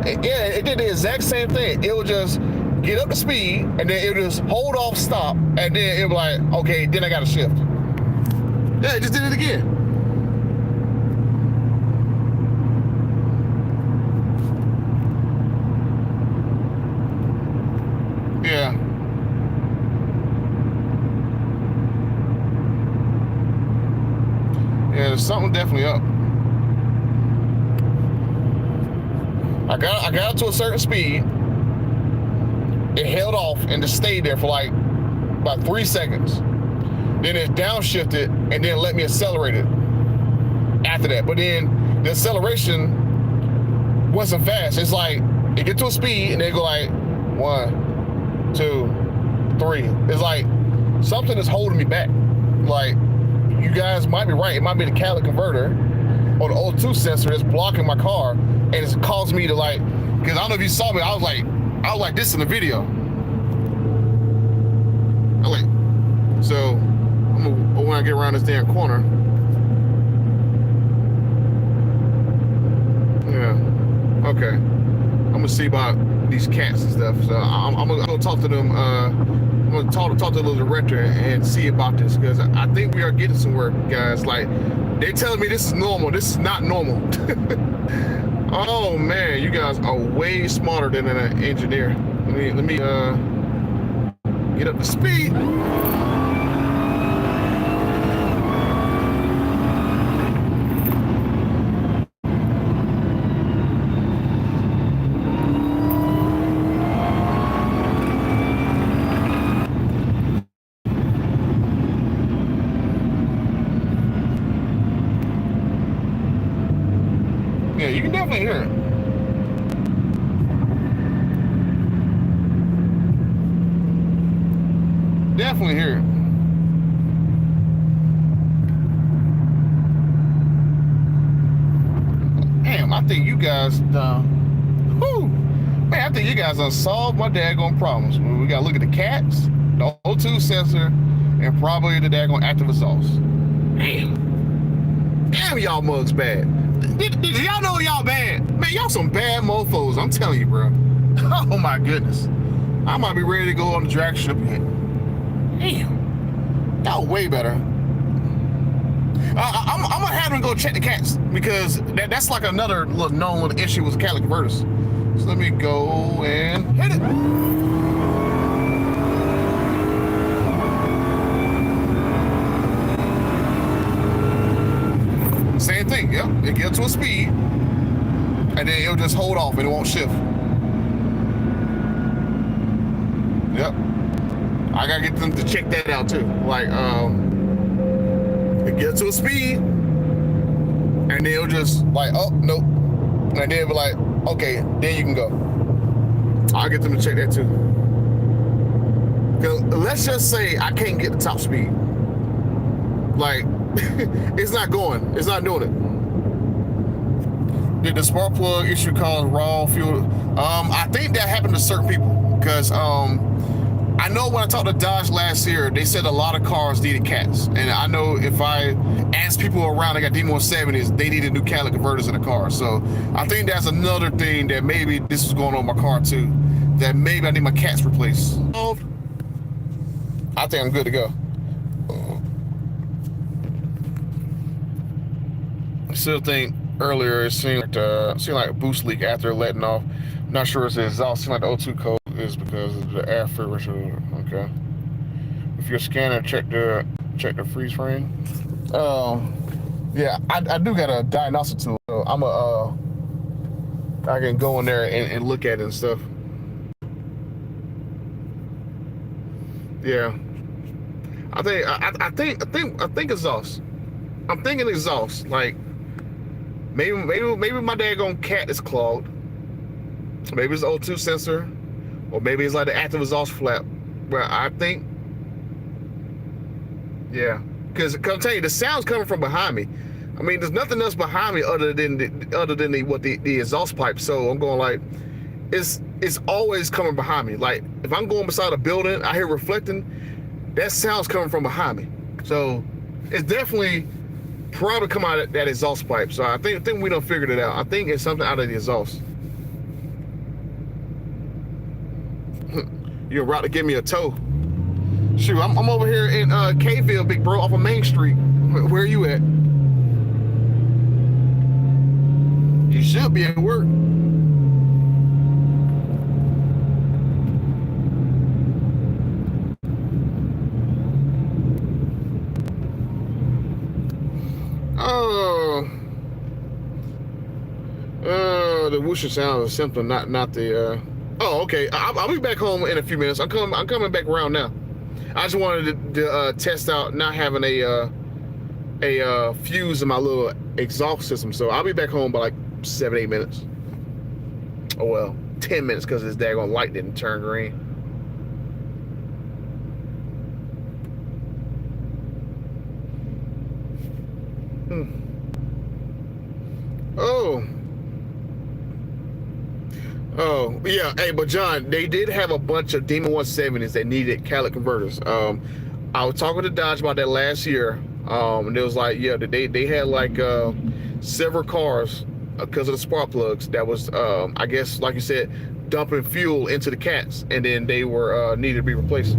Yeah, it did the exact same thing. It would just get up to speed, and then it would just hold off, stop, and then it would like, okay, then I got to shift. Yeah, it just did it again. Yeah. Yeah, there's something definitely up. I got up to a certain speed. It held off and just stayed there for like about 3 seconds. Then it downshifted and then let me accelerate it after that. But then the acceleration wasn't fast. It's like it get to a speed and they go like 1, 2, 3. It's like something is holding me back. Like, you guys might be right. It might be the catalytic converter or the O2 sensor that's blocking my car, and it's caused me to like, because I don't know if you saw me, I was like this in the video. So when I get around this damn corner. Yeah, okay. I'm gonna see about these cats and stuff. So I'm gonna talk to them. I'm gonna talk to the little director and see about this, because I think we are getting somewhere, guys. Like, they're telling me this is normal. This is not normal. Oh man, you guys are way smarter than an engineer. Let me get up to speed. can definitely hear it. Definitely hear it. Damn, I think you guys whew, man, I think you guys done solved my daggone problems. We gotta look at the cats, the O2 sensor, and probably the daggone active exhaust. Damn, y'all mugs bad. Did y'all know y'all bad? Man, y'all some bad mofos, I'm telling you, bro. Oh my goodness. I might be ready to go on the drag strip again. Damn, y'all way better. I'm gonna have them go check the cats because that's like another known little issue with catalytic converters. So let me go and hit it. Same thing, yep. It gets to a speed, and then it'll just hold off and it won't shift. Yep. I gotta get them to check that out too. Like, it gets to a speed, and then it'll just like, oh, nope. And then it'll be like, okay, then you can go. I'll get them to check that too. Because let's just say I can't get the top speed. Like, it's not going. It's not doing it. Did the spark plug issue cause raw fuel? I think that happened to certain people because I know when I talked to Dodge last year, they said a lot of cars needed cats. And I know if I asked people around that got D170s, they needed new catalytic converters in the car. So I think that's another thing that maybe this is going on with my car too, that maybe I need my cats replaced. I think I'm good to go. I still think earlier it seemed like a boost leak after letting off. I'm not sure it's the exhaust. It seemed like the O2 code is because of the air filter. Okay. If your scanner check the freeze frame. Yeah, I do got a diagnostic tool. So I can go in there and look at it and stuff. Yeah. I think exhaust. I'm thinking exhaust. Like maybe my daggone cat is clogged. Maybe it's the O2 sensor, or maybe it's like the active exhaust flap. But I think, yeah, because I'm telling you, the sound's coming from behind me. I mean, there's nothing else behind me other than the exhaust pipe. So I'm going like, it's always coming behind me. Like if I'm going beside a building, I hear reflecting. That sound's coming from behind me. So it's definitely probably come out of that exhaust pipe. So I think we done figured it out. I think it's something out of the exhaust. You're about to give me a tow. Shoot, I'm over here in Kville, big bro, off of Main Street. Where are you at? You should be at work. The whooshing sound is a symptom, not the. Oh, okay. I'll be back home in a few minutes. I'm coming back around now. I just wanted to test out not having a fuse in my little exhaust system. So I'll be back home by like 7-8 minutes. Oh well, 10 minutes because this daggone light didn't turn green. Oh, yeah. Hey, but John, they did have a bunch of Demon 170s that needed catalytic converters. I was talking to Dodge about that last year, and it was like, yeah, they had like several cars because of the spark plugs that was, I guess, like you said, dumping fuel into the cats, and then they were needed to be replaced.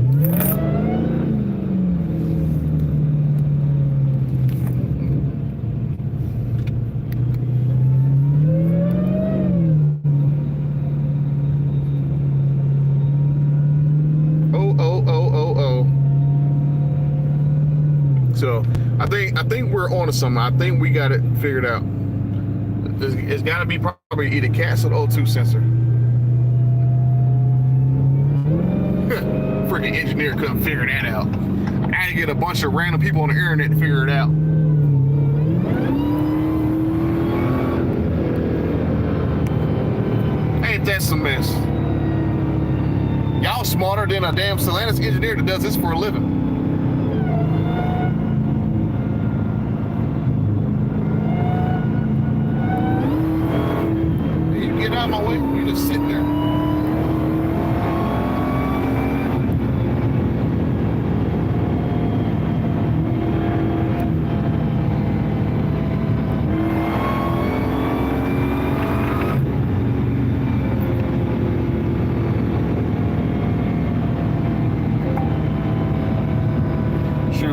So I think we're on to something. I think we got it figured out. It's got to be probably either cats or the O2 sensor. Freaking engineer couldn't figure that out. I had to get a bunch of random people on the internet to figure it out. ain't that some mess? Y'all smarter than a damn Stellantis engineer that does this for a living. You get out of my way, you just sitting there.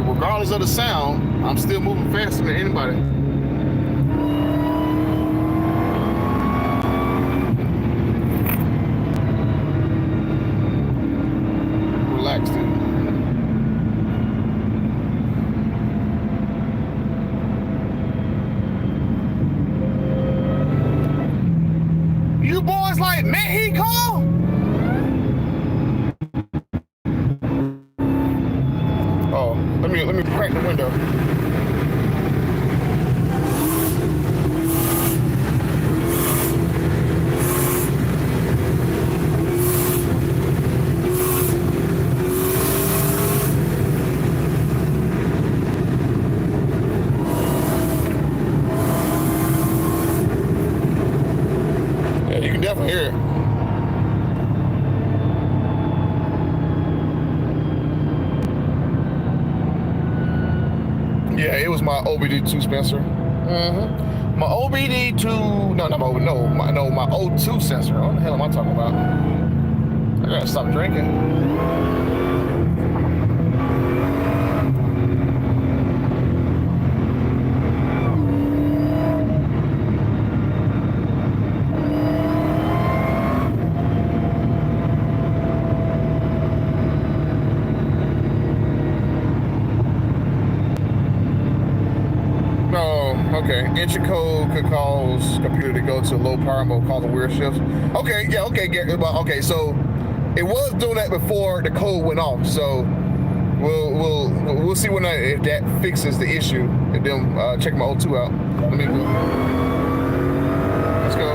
Regardless of the sound, I'm still moving faster than anybody. Relax, dude. You boys like Mexico? Let me crack the window. Yeah, you can definitely hear it. Yeah, it was my OBD2 Spencer. My OBD2, my O2 sensor. What the hell am I talking about? I gotta stop drinking. Okay, entry code could cause computer to go to low power mode, causing weird shifts. Okay, yeah, okay, so it was doing that before the code went off. So we'll see when if that fixes the issue, and then check my O2 out. Let me go. Let's go.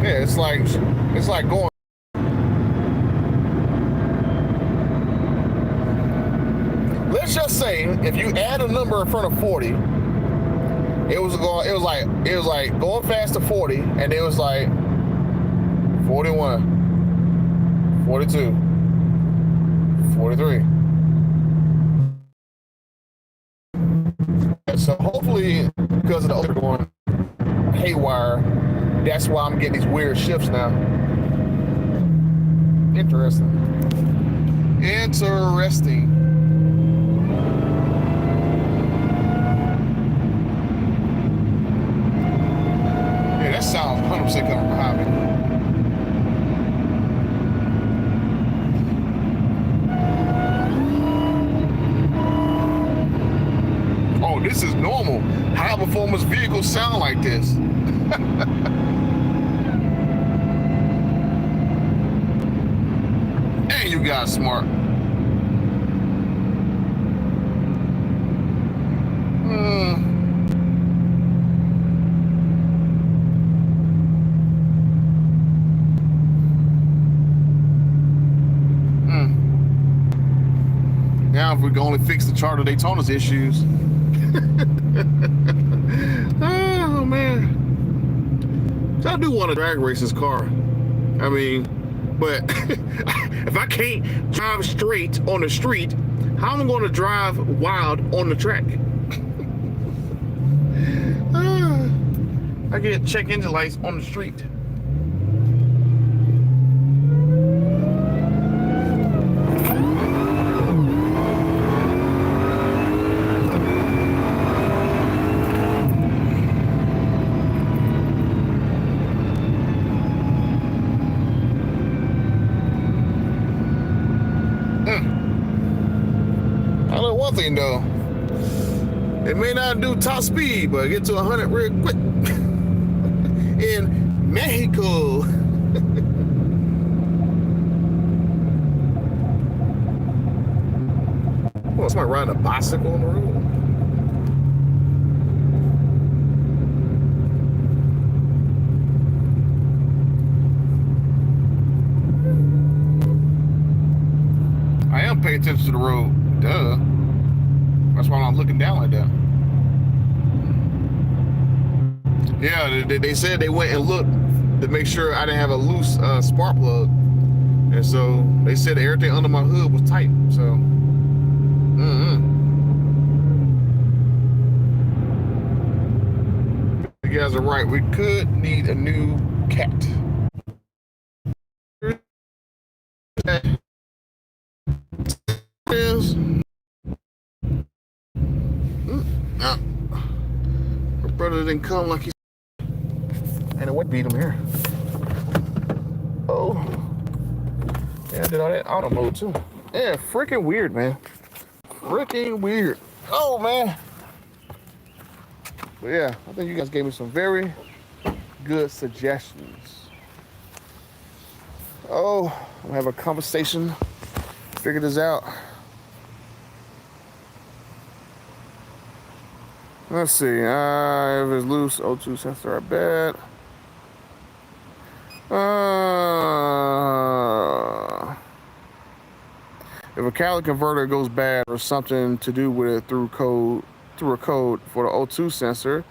Yeah, it's like going. Let's just say if you add a number in front of 40, it was like going fast to 40, and it was like 41, 42, 43. So hopefully, because of the other going haywire, that's why I'm getting these weird shifts now. Interesting. Yeah, that sounds 100% coming behind me. Oh, this is normal. High performance vehicles sound like this. And you guys smart. Now if we can only fix the Charter Daytona's issues. Oh man. So I do want to drag race this car. I mean, but if I can't drive straight on the street, how am I going to drive wild on the track? I get check engine lights on the street. One thing though, it may not do top speed, but get to 100 real quick in Mexico. Oh, somebody riding a bicycle on the road. I am paying attention to the road. Duh. That's why I'm not looking down like that. Yeah, they said they went and looked to make sure I didn't have a loose spark plug. And so they said everything under my hood was tight. So, you guys are right. We could need a new cat. My brother didn't come like he. And what beat him here? Oh, yeah, I did all that auto mode too. Yeah, freaking weird, man. Freaking weird. Oh man. But yeah, I think you guys gave me some very good suggestions. Oh, I'm gonna have a conversation, figure this out. Let's see. If it's loose, O2 sensor, I bet. If a catalytic converter goes bad or something to do with it through a code for the O2 sensor,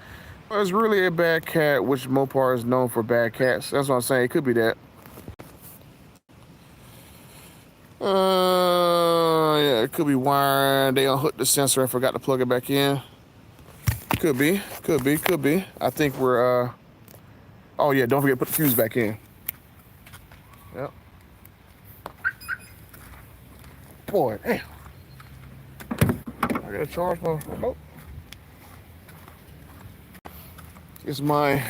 well, it's really a bad cat, which Mopar is known for bad cats. That's what I'm saying. It could be that. Yeah, it could be wiring. They unhooked the sensor and forgot to plug it back in. Could be. I think we're, oh yeah, don't forget to put the fuse back in. Yep. Boy, damn. I gotta charge my remote. Is my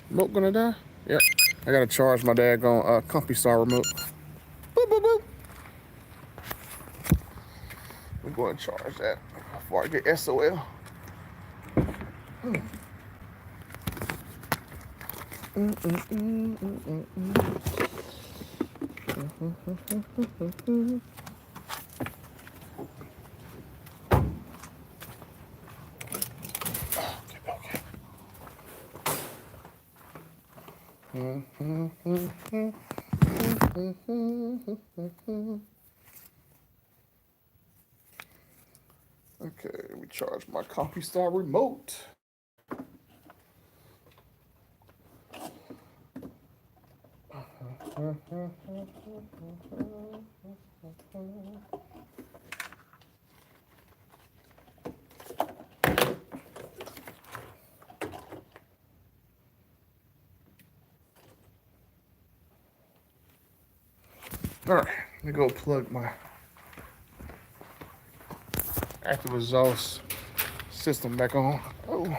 remote gonna die? Yep. I gotta charge my daggone CompuStar remote. Boop, boop, boop. We're going to charge that before I get SOL. Okay, we charge my CompuStar remote. All right, let me go plug my active exhaust system back on. Oh,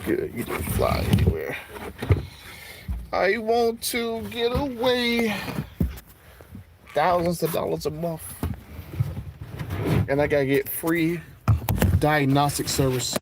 good, you didn't fly anywhere. I want to get away. Thousands of dollars a month. And I gotta get free diagnostic service.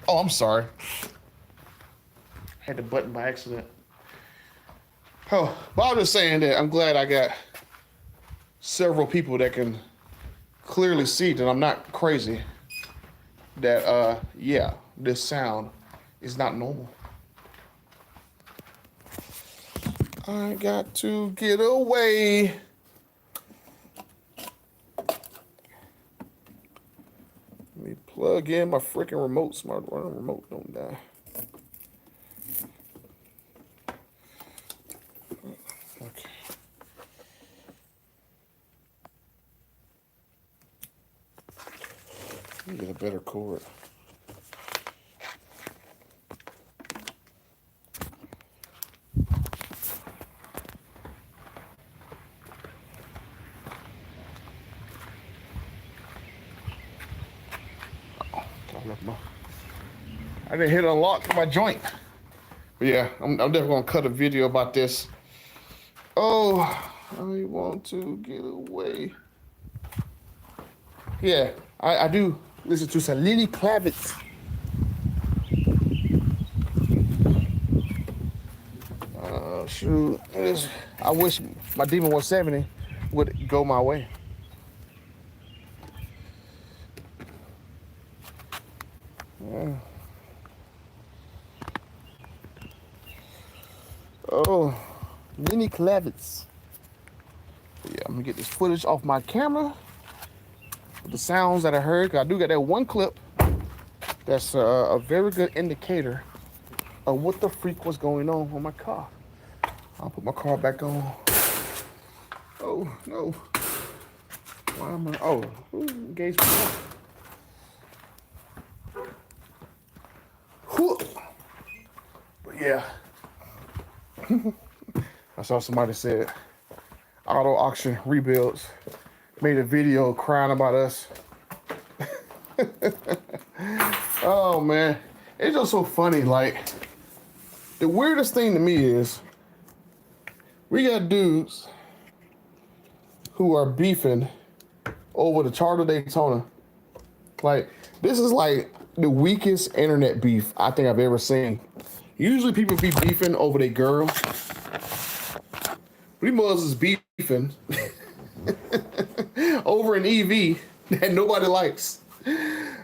Oh, I'm sorry. I had the button by accident. Oh, but I was just saying that I'm glad I got several people that can clearly see that I'm not crazy. That, yeah, this sound is not normal. I got to get away. Let me plug in my freaking remote. Smart remote don't die. Okay. Let me get a better cord. I didn't hit unlock my joint. But yeah, I'm definitely gonna cut a video about this. Oh, I want to get away. Yeah, I do listen to some Lenny Kravitz. Shoot, I wish my Demon 170 would go my way. Yeah. Oh, Lenny Kravitz. Yeah, I'm gonna get this footage off my camera. The sounds that I heard. I do got that one clip. That's a very good indicator of what the freak was going on my car. I'll put my car back on. Oh no! Why am I? Oh, who engaged me? But yeah, I saw somebody said auto auction rebuilds made a video crying about us. Oh man, it's just so funny. Like the weirdest thing to me is we got dudes who are beefing over the Charter Daytona. Like this is like the weakest internet beef I think I've ever seen. Usually people be beefing over their girl. We is beefing over an EV that nobody likes.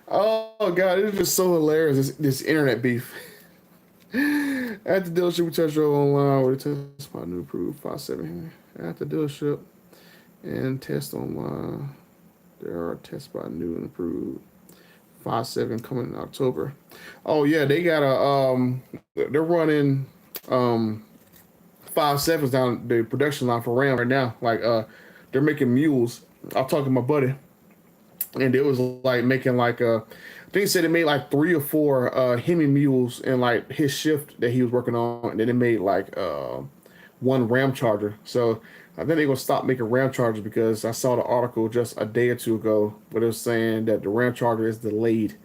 Oh god, it's just so hilarious. This internet beef. At the dealership, we test drove online with a test spot new approved 5.7 at the dealership and test online. There are test spot new and approved 5.7 coming in October. Oh yeah, they got they're running 5.7s down the production line for Ram right now. Like they're making mules. I was talking to my buddy, and it was like making like I think he said it made like 3 or 4 Hemi mules in like his shift that he was working on, and then it made like one Ram Charger. So I think they're gonna stop making Ram Chargers because I saw the article just a day or two ago where it was saying that the Ram Charger is delayed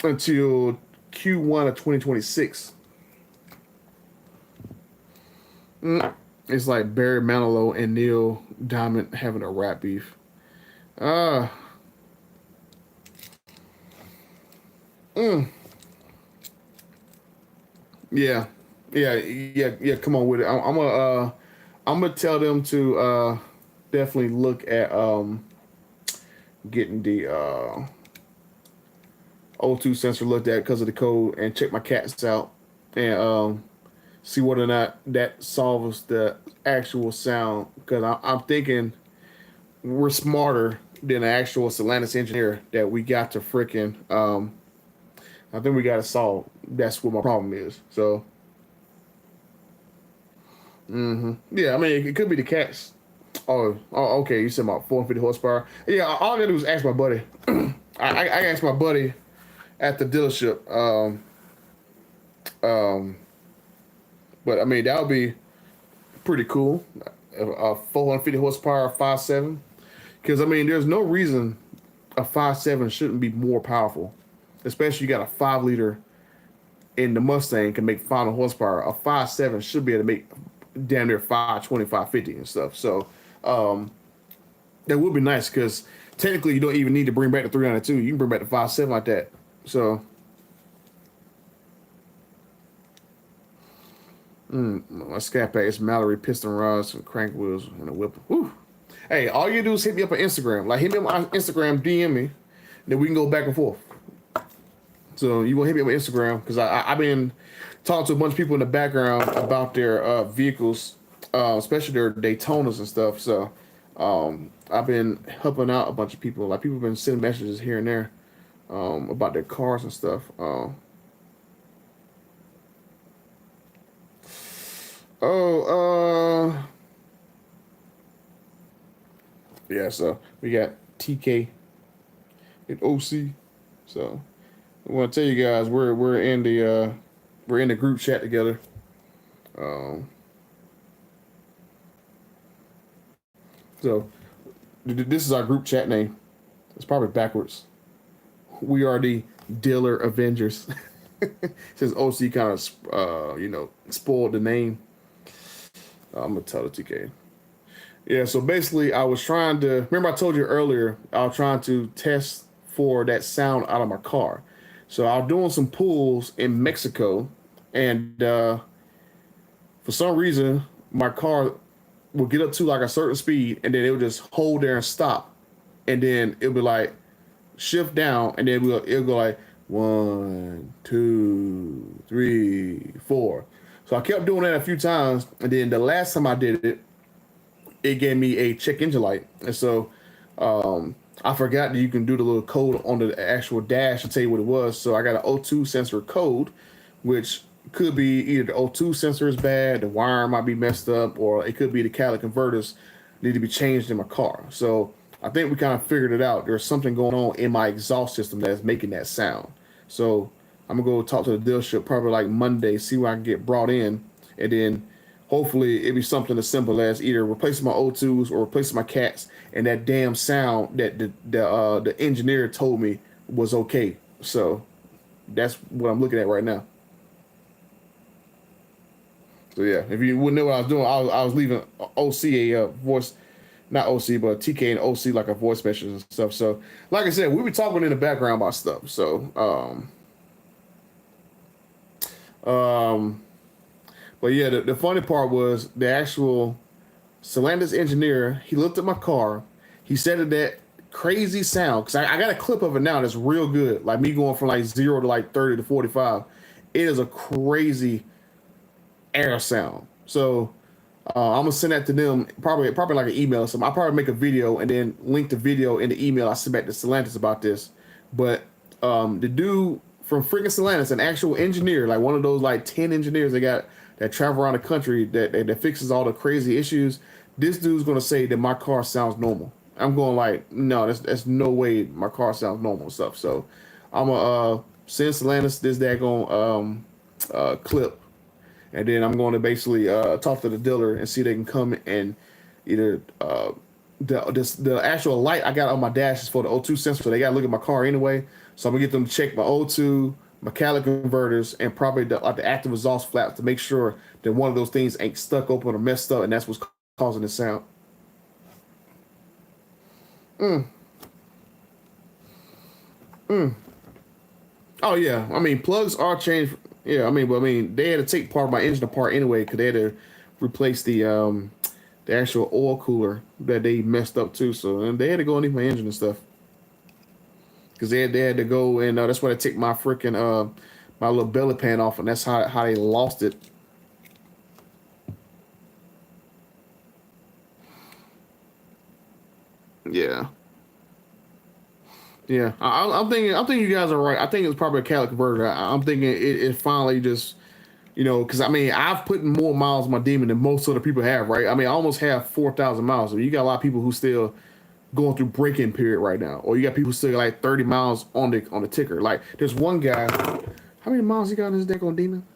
until Q1 of 2026. It's like Barry Manilow and Neil Diamond having a rap beef. Mm. Yeah, Come on with it. I'm gonna tell them to definitely look at getting the O2 sensor looked at because of the code and check my cats out and see whether or not that solves the actual sound. Because I'm thinking we're smarter than the actual Stellantis engineer that we got to freaking. I think we got to solve. That's what my problem is. So, yeah, I mean, it could be the cats. Oh, okay. You said about 450 horsepower. Yeah, all I gotta do is ask my buddy. I asked my buddy at the dealership. But I mean, that would be pretty cool. 450 horsepower, 5.7. Because I mean, there's no reason a 5.7 shouldn't be more powerful. Especially you got a 5 liter in the Mustang can make 500 horsepower. A 5.7 should be able to make damn near 520, 550 and stuff. So that would be nice because technically you don't even need to bring back the 302. You can bring back the 5.7 like that. So my scat pack is Mallory piston rods and crank wheels and a whip. Whew. Hey, all you do is hit me up on Instagram. Like hit me up on Instagram, DM me, then we can go back and forth. So you want to hit me up on Instagram because I've been talking to a bunch of people in the background about their vehicles, especially their Daytonas and stuff. So I've been helping out a bunch of people. Like people have been sending messages here and there about their cars and stuff. Oh, yeah. So we got TK and OC. So I want to tell you guys we're in the group chat together. Um, so this is our group chat name. It's probably backwards. We are the Dealer Avengers. Since OC kind of spoiled the name, I'm gonna tell the TK. Yeah, so basically, I was trying to remember I told you earlier. I was trying to test for that sound out of my car. So I was doing some pulls in Mexico, and for some reason, my car would get up to like a certain speed, and then it would just hold there and stop, and then it would be like shift down, and then it'll go like 1, 2, 3, 4. So I kept doing that a few times, and then the last time I did it, it gave me a check engine light, and so I forgot that you can do the little code on the actual dash to tell you what it was. So I got an O2 sensor code, which could be either the O2 sensor is bad, the wire might be messed up, or it could be the catalytic converters need to be changed in my car. So I think we kind of figured it out. There's something going on in my exhaust system that's making that sound. So I'm gonna go talk to the dealership probably like Monday, see where I can get brought in, and then hopefully it'd be something as simple as either replacing my O2s or replacing my cats, and that damn sound that the engineer told me was okay. So that's what I'm looking at right now. So yeah, if you wouldn't know what I was doing, I was leaving OC a voice, not OC, but TK and OC like a voice message and stuff. So like I said, we were talking in the background about stuff. So um, but yeah, the funny part was the actual Stellantis engineer. He looked at my car. He said that crazy sound because I got a clip of it now that's real good. Like me going from like 0 to like 30 to 45. It is a crazy air sound. So I'm gonna send that to them probably like an email or something. I'll probably make a video and then link the video in the email I sent back to Stellantis about this. But the dude from freaking Stellantis, an actual engineer, like one of those like 10 engineers they got that travel around the country that fixes all the crazy issues. This dude's gonna say that my car sounds normal. I'm going like, no, that's no way my car sounds normal and stuff. So I'm gonna send Stellantis this daggone clip, and then I'm going to basically talk to the dealer and see if they can come and either the actual light I got on my dash is for the O2 sensor. So they got to look at my car anyway. So I'm gonna get them to check my O2, my catalytic converters, and probably the active exhaust flaps to make sure that one of those things ain't stuck open or messed up, and that's what's causing the sound. Mm, mm. Oh yeah, I mean plugs are changed. Yeah, I mean they had to take part of my engine apart anyway because they had to replace the actual oil cooler that they messed up too. So and they had to go underneath my engine and stuff because they had to go, and that's why they take my freaking my little belly pan off, and that's how they lost it. Yeah, yeah. I'm thinking you guys are right. I think it's probably a catalytic converter. I'm thinking it finally just because I mean I've put more miles on my demon than most other people have, right? I mean I almost have 4,000 miles. So you got a lot of people who still going through break-in period right now, or you got people who still got like 30 miles on the ticker. Like there's one guy, how many miles he got in his deck on demon?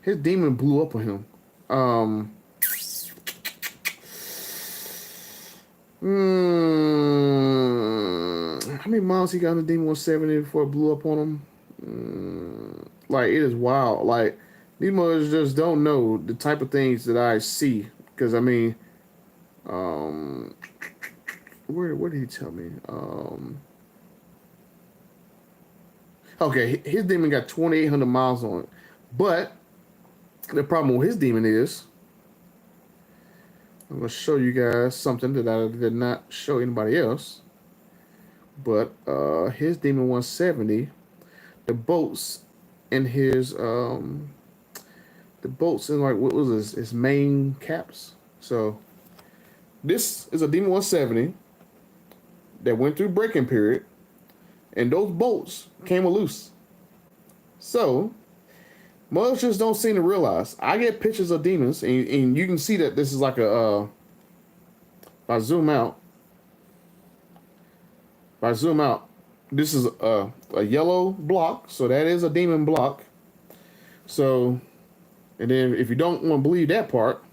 His demon blew up on him. Um, how many miles he got in the demon 170 before it blew up on him? Like it is wild. Like these mothers just don't know the type of things that I see. Because I mean, um, where did he tell me? Okay, his demon got 2,800 miles on it, but the problem with his demon is I'm gonna show you guys something that I did not show anybody else. But his demon 170, the bolts in his the bolts in like what was this? Its main caps. So this is a Demon 170 that went through break-in period, and those bolts came loose. So most just don't seem to realize. I get pictures of demons, and you can see that this is like a. If I zoom out, this is a yellow block, so that is a demon block. So, and then if you don't want to believe that part,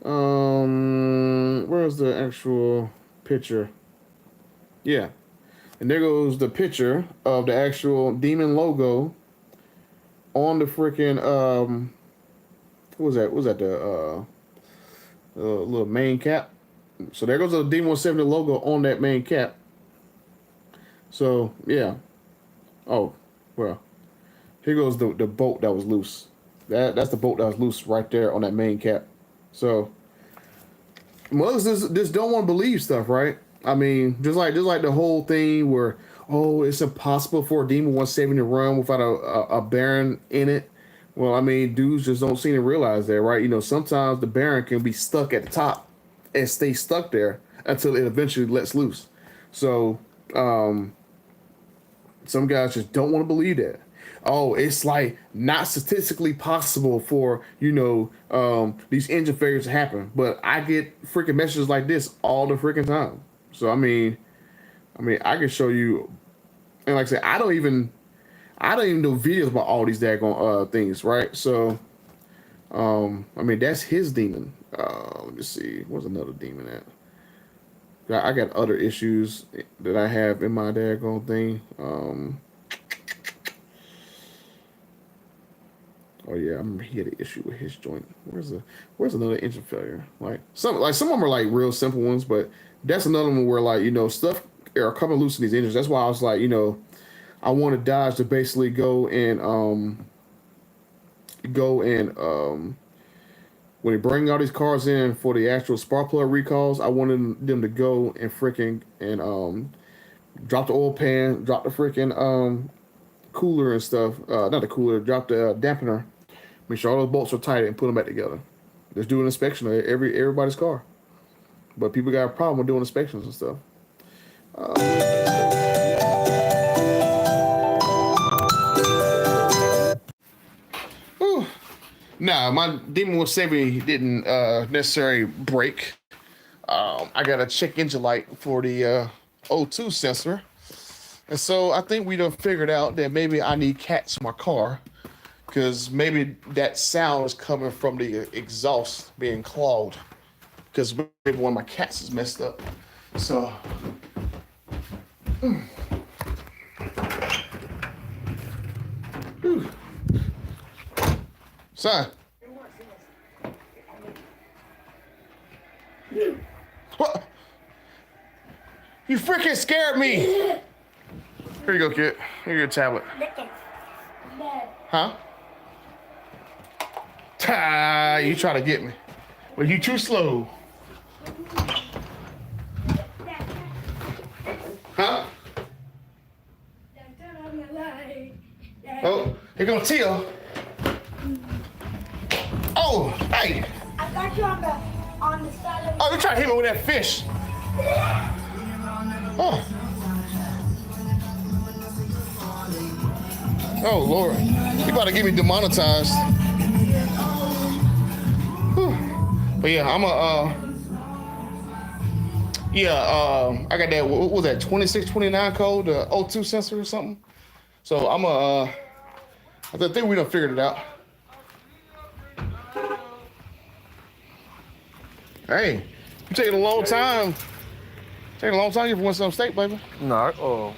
where's the actual picture? Yeah, and there goes the picture of the actual demon logo on the freaking what was that? What was that the little main cap? So there goes the Demon 170 logo on that main cap. So yeah. Oh well, here goes the bolt that was loose. That's the bolt that was loose right there on that main cap. So mugs just don't want to believe stuff, right? I mean, just like the whole thing where it's impossible for a Demon 170 to run without a Baron in it. Well, I mean, dudes just don't seem to realize that, right? You know, sometimes the Baron can be stuck at the top and stay stuck there until it eventually lets loose. So, some guys just don't want to believe that. Oh, it's like not statistically possible for, these engine failures to happen. But I get freaking messages like this all the freaking time. So, I mean, I can show you, and like I said, I don't even do videos about all these daggone things, right? So, that's his demon. Let me see. Where's another demon at? I got other issues that I have in my daggone thing. Oh yeah, he had an issue with his joint. Where's another engine failure? Some of them are like real simple ones, but that's another one where stuff are coming loose in these engines. That's why I was like, I wanted Dodge to basically go and when they bring all these cars in for the actual spark plug recalls, I wanted them to go and freaking drop the oil pan, drop the freaking cooler and stuff. Not the cooler, drop the dampener. Make sure all those bolts are tight and put them back together. Just do an inspection of everybody's car. But people got a problem with doing inspections and stuff. Nah, my Demon 170 didn't necessarily break. I got a check engine light for the O2 sensor. And so I think we done figured out that maybe I need cats in my car, because maybe that sound is coming from the exhaust being clogged, because maybe one of my cats is messed up. So, son. What? You freaking scared me. Here you go, kid. Here your tablet. Huh? You try to get me. Well, you too slow. Huh? Oh, here goes Tia. Oh, hey. I got you on the side of the... Oh, you trying to hit me with that fish. Oh. Oh, Lord. You about to get me demonetized. Whew. But yeah, I got that, what was that, 2629 code, the O2 sensor or something? So I think we done figured it out. Hey, you taking a long time. Taking a long time. You want some steak, baby? No,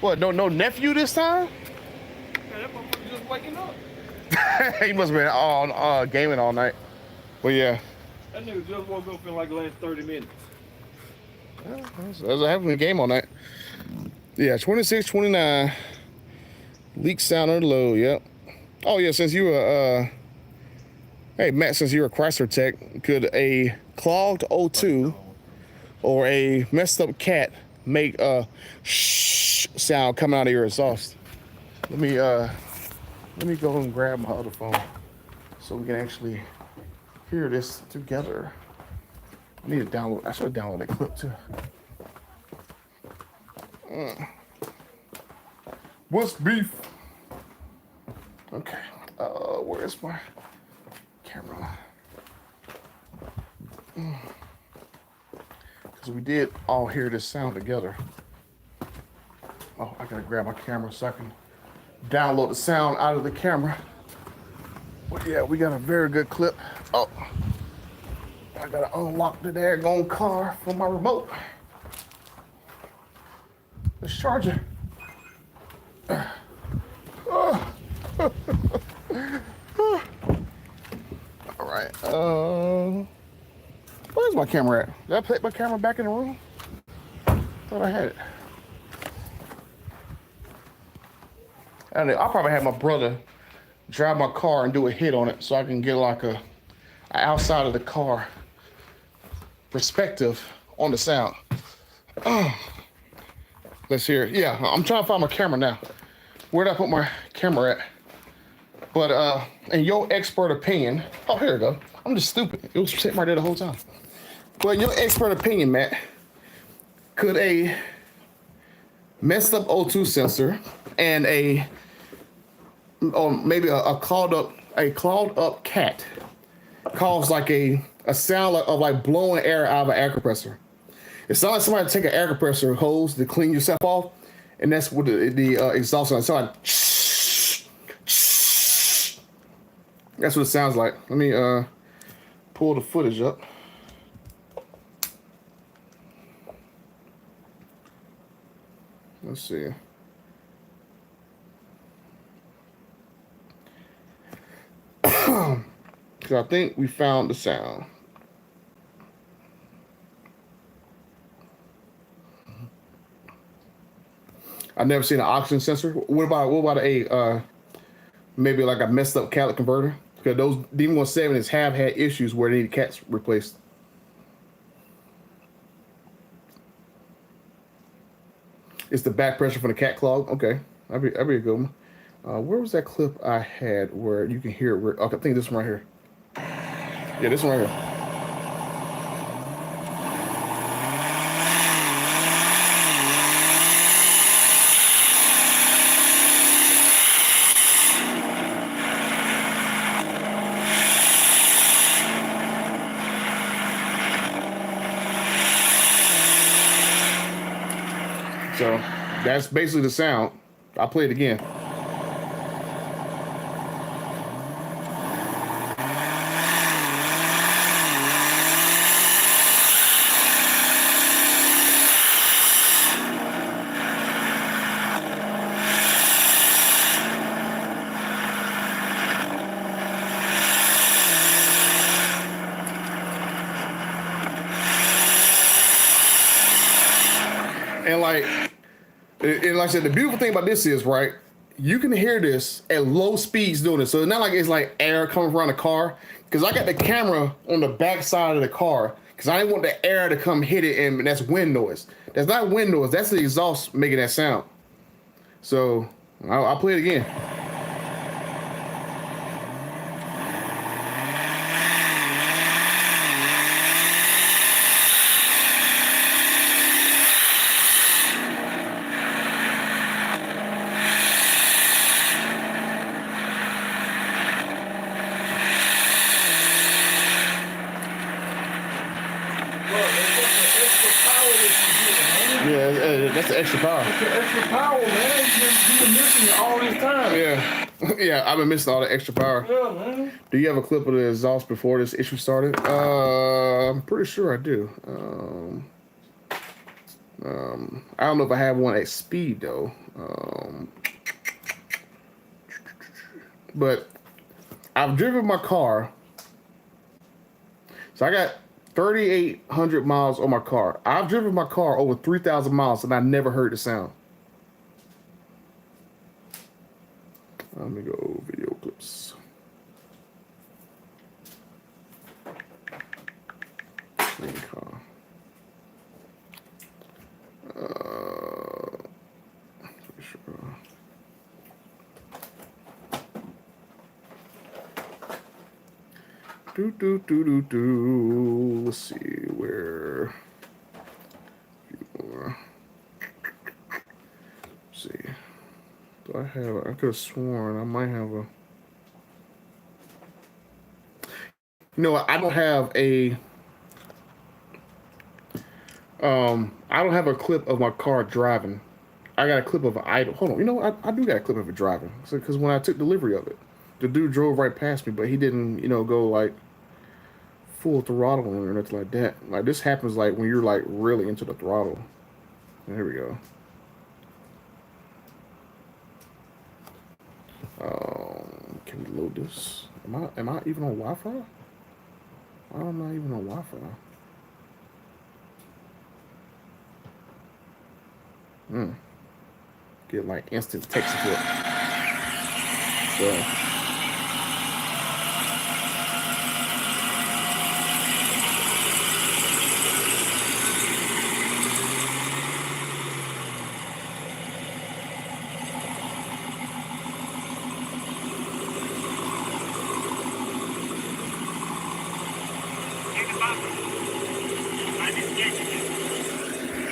What? No nephew this time? Yeah, that motherfucker just waking up. He must have been on gaming all night. Well, yeah. That nigga just woke up in like the last 30 minutes. That's having a game all night. Yeah, 2629. Leak sound or low, yep. Oh yeah, since you were hey Matt, since you're a Chrysler tech, could a clogged O2 or a messed up cat make shh sound coming out of your exhaust. Let me go and grab my other phone so we can actually hear this together. I need to download. I should download that clip too. What's beef? Okay. Where's my camera? Because we did all hear this sound together. Oh, I gotta grab my camera so I can download the sound out of the camera. But yeah, we got a very good clip. Oh, I gotta unlock the daggone car from my remote. Let's charge it. All right. Where's my camera at? Did I put my camera back in the room? Thought I had it. I'll probably have my brother drive my car and do a hit on it so I can get like a outside of the car perspective on the sound. Let's hear it. Yeah, I'm trying to find my camera now. Where'd I put my camera at? But in your expert opinion, oh, here we go. I'm just stupid. It was sitting right there the whole time. But in your expert opinion, Matt, could a messed up O2 sensor and or maybe a clogged up cat cause like a sound of like blowing air out of an air compressor? It sounds like somebody take an air compressor hose to clean yourself off, and that's what the exhaust sounds like. That's what it sounds like. Let me pull the footage up. Let's see. Because I think we found the sound. I've never seen an oxygen sensor. What about a maybe like a messed up catalytic converter? Because those D170s have had issues where they need cats replaced. It's the back pressure from the cat clog. Okay, that'd be a good one. Where was that clip I had where you can hear it? Okay, I think this one right here. Yeah, this one right here. So that's basically the sound. I'll play it again. And like I said, the beautiful thing about this is, right, you can hear this at low speeds doing it. So it's not like it's like air coming around the car. Because I got the camera on the back side of the car because I didn't want the air to come hit it, and that's wind noise. That's not wind noise. That's the exhaust making that sound. So I'll play it again. Yeah, that's the extra power. That's the extra power, man. You've been missing it all this time. Yeah, I've been missing all the extra power. Yeah, man. Do you have a clip of the exhaust before this issue started? I'm pretty sure I do. I don't know if I have one at speed though. But I've driven my car. So I got 3,800 miles on my car. I've driven my car over 3,000 miles and I never heard the sound. Let me go video clips. Car. Let's see where. Let's see. Do I have? I could have sworn I might have a. You know what? I don't have a. I don't have a clip of my car driving. I got a clip of an idle. Hold on. You know what? I do got a clip of it driving. Because when I took delivery of it, the dude drove right past me, but he didn't, go like full throttle or nothing like that. Like this happens like when you're like really into the throttle. There we go. Can we load this? Am I even on Wi-Fi? Why am I even on Wi-Fi? Get like instant text support. So.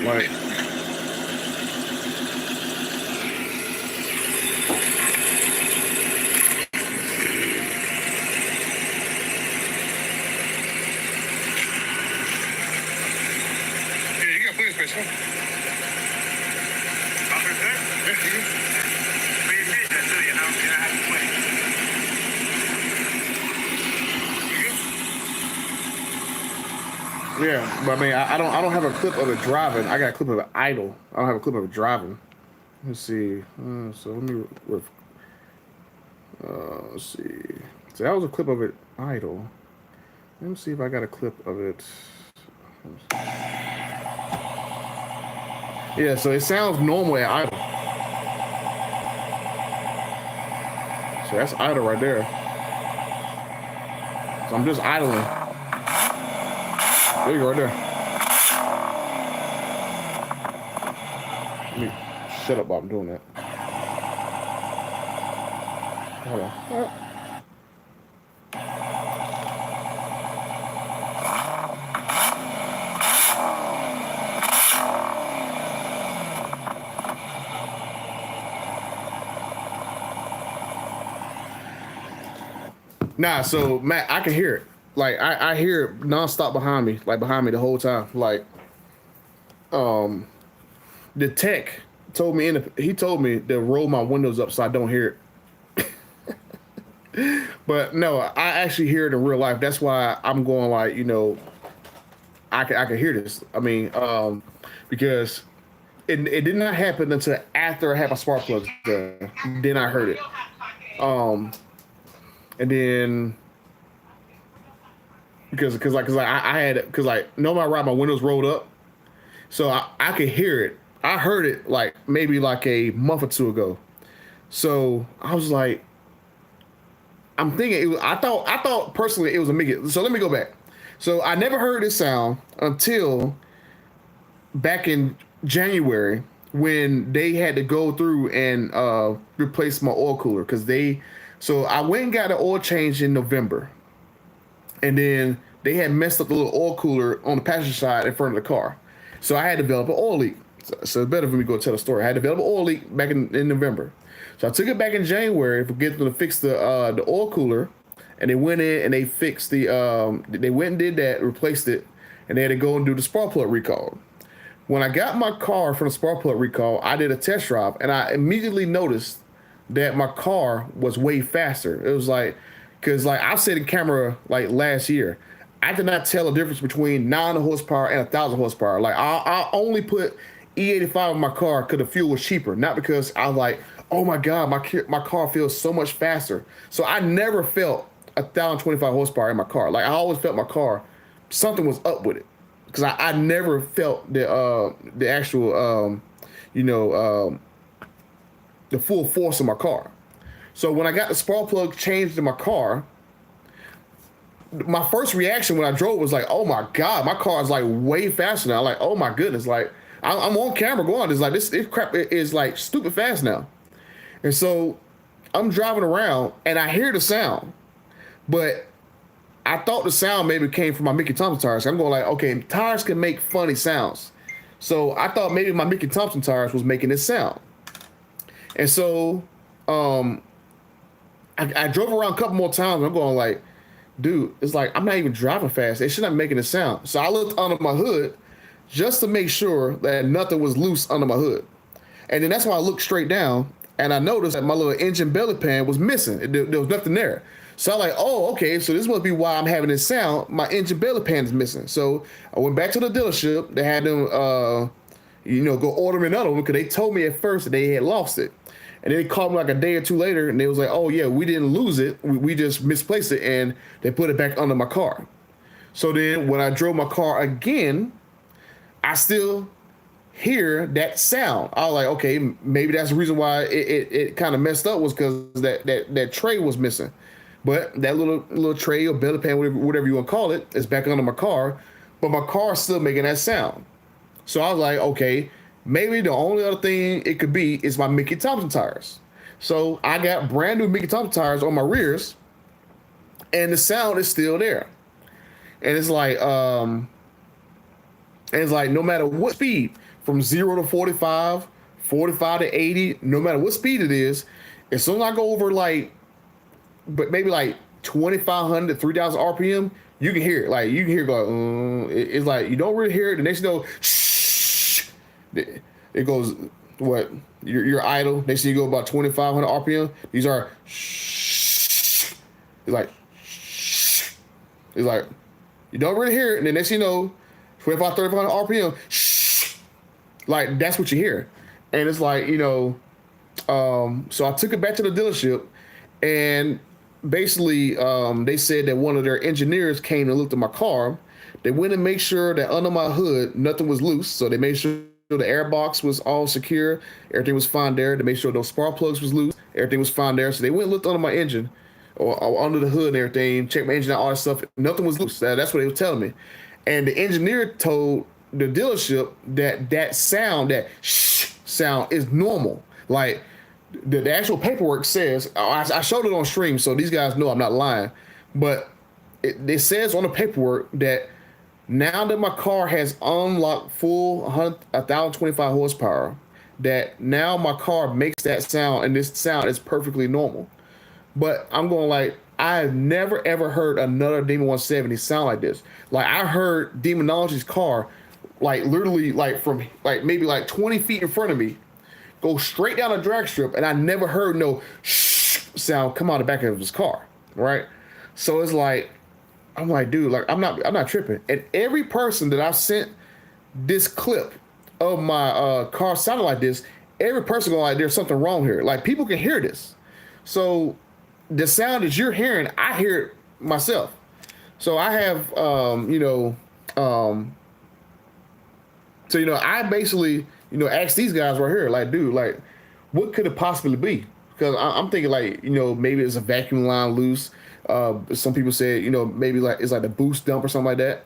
Like. Yeah, but I mean, I don't have a clip of it driving. I got a clip of it idle. I don't have a clip of it driving. Let's see. So let me. Let's see. So that was a clip of it idle. Let me see if I got a clip of it. Yeah, so it sounds normal at idle. So that's idle right there. So I'm just idling. There you go, right there. Let me shut up while I'm doing that. Hold on. Nah, so Matt, I can hear it. Like I hear it nonstop behind me, the whole time. Like, the tech told me he told me to roll my windows up so I don't hear it. But no, I actually hear it in real life. That's why I'm going like, I can hear this. I mean, because it did not happen until after I had my spark plugs done. Then I heard it. And then because normally I ride my windows rolled up, so I could hear it. I heard it like maybe like a month or two ago. So I was like, I'm thinking I thought personally it was a Mickey. So let me go back. So I never heard this sound until back in January when they had to go through and replace my oil cooler so I went and got an oil change in November, and then they had messed up the little oil cooler on the passenger side in front of the car. So I had developed an oil leak. So it's better for me to go tell the story. I had developed an oil leak back in November. So I took it back in January for getting them to fix the oil cooler, and they went in and they fixed they went and did that, replaced it, and they had to go and do the spark plug recall. When I got my car from the spark plug recall, I did a test drive, and I immediately noticed that my car was way faster. It was like, because like I said in camera like last year, I did not tell the difference between 900 horsepower and 1,000 horsepower. Like I only put E85 in my car because the fuel was cheaper, not because I was like, oh my God, my car feels so much faster. So I never felt 1,025 horsepower in my car. Like I always felt my car, something was up with it. Because I never felt the actual, the full force of my car. So when I got the spark plug changed in my car, my first reaction when I drove was like, oh my God, my car is like way faster now. Like, oh my goodness. Like I'm on camera going, it's like this crap is like stupid fast now. And so I'm driving around and I hear the sound, but I thought the sound maybe came from my Mickey Thompson tires. I'm going like, okay, tires can make funny sounds. So I thought maybe my Mickey Thompson tires was making this sound. And so um, I drove around a couple more times. And I'm going like, dude, it's like I'm not even driving fast. It should not be making a sound. So I looked under my hood just to make sure that nothing was loose under my hood. And then that's why I looked straight down and I noticed that my little engine belly pan was missing. There was nothing there. So I'm like, oh, okay, so this must be why I'm having this sound. My engine belly pan is missing. So I went back to the dealership. They had them, go order another one because they told me at first that they had lost it. And then they called me like a day or two later and they was like, oh, yeah, we didn't lose it. We just misplaced it and they put it back under my car. So then when I drove my car again, I still hear that sound. I was like, okay, maybe that's the reason why it kind of messed up was because that tray was missing. But that little tray or belly pan, whatever you want to call it, is back under my car. But my car's still making that sound. So I was like, okay, maybe the only other thing it could be is my Mickey Thompson tires. So I got brand new Mickey Thompson tires on my rears, and the sound is still there. And it's like no matter what speed, from 0 to 45, 45 to 80, no matter what speed it is, as soon as I go over but maybe 2,500, 3,000 RPM, you can hear it. Like you can hear it go. It's like you don't really hear it. The next thing you know, shh, it goes. What? You're idle. Next thing you go about 2,500 RPM. These are shh. It's like shh. It's like you don't really hear it, and the next thing you know, 25, 3,500 RPM. Shh. Like that's what you hear, and it's like so I took it back to the dealership, and basically they said that one of their engineers came and looked at my car. They went and made sure that under my hood nothing was loose, so they made sure the air box was all secure, everything was fine there. They made sure those spark plugs was loose, everything was fine there. So they went and looked under my engine or under the hood and everything, checked my engine out, all that stuff. Nothing was loose. That's what they were telling me. And the engineer told the dealership that sound, that shh sound, is normal. Like the actual paperwork says, I showed it on stream, so these guys know I'm not lying. But it says on the paperwork that now that my car has unlocked full 1,025 horsepower, that now my car makes that sound, and this sound is perfectly normal. But I'm going like, I've never ever heard another Demon 170 sound like this. Like I heard Demonology's car, literally from maybe 20 feet in front of me, go straight down a drag strip, and I never heard no shh sound come out the back of his car, right? So it's like, I'm like, dude, I'm not tripping. And every person that I've sent this clip of my car sounding like this, every person going like, there's something wrong here. Like people can hear this. So the sound that you're hearing, I hear it myself. So I have, I basically, asked these guys right here, like, dude, like, what could it possibly be? Because I'm thinking maybe it's a vacuum line loose. Some people say, maybe it's like the boost dump or something like that.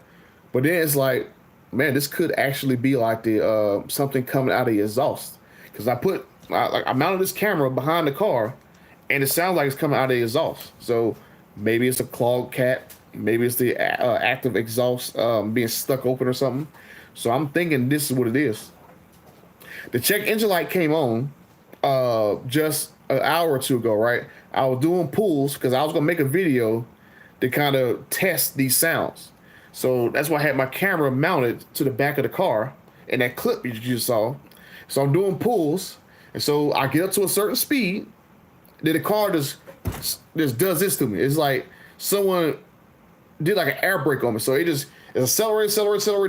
But then it's like, man, this could actually be like the something coming out of the exhaust. Because I mounted this camera behind the car, and it sounds like it's coming out of the exhaust. So maybe it's a clogged cap. Maybe it's the active exhaust being stuck open or something. So I'm thinking this is what it is. The check engine light came on just an hour or two ago, right? I was doing pulls because I was going to make a video to kind of test these sounds. So that's why I had my camera mounted to the back of the car in that clip you just saw. So I'm doing pulls, and so I get up to a certain speed, then the car just does this to me. It's like someone did like an air brake on me. So it accelerate,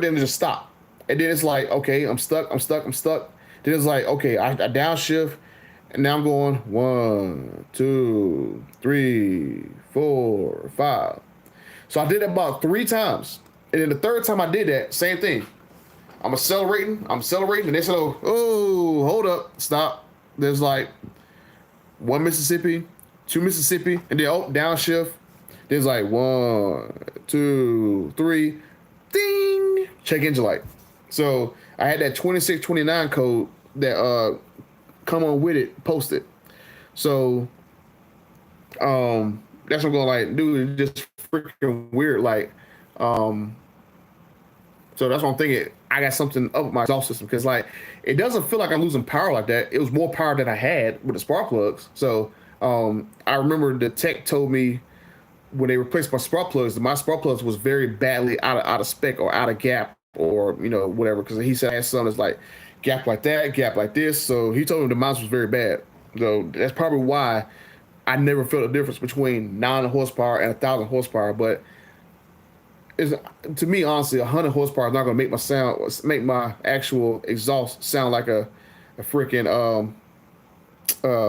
then it just stop. And then it's like, okay, I'm stuck. Then it's like, okay, I downshift, and now I'm going 1, 2, 3, 4, 5. So I did it about 3 times. And then the third time I did that, same thing. I'm accelerating, and they said, oh, hold up, stop. There's like 1 Mississippi, 2 Mississippi, and then downshift. There's like 1, 2, 3, ding, check engine light. So I had that 2629 code that come on with it, posted. So that's what I'm going like, dude, just freaking weird. Like, so that's what I'm thinking. I got something up with my exhaust system because like it doesn't feel like I'm losing power like that. It was more power than I had with the spark plugs. So I remember the tech told me when they replaced my spark plugs was very badly out of spec or out of gap or whatever. Because he said I had some that's like gap like that, gap like this. So he told me the mine was very bad. So that's probably why I never felt a difference between 9 horsepower and 1,000 horsepower. But is to me honestly, 100 horsepower is not going to make my actual exhaust sound like a freaking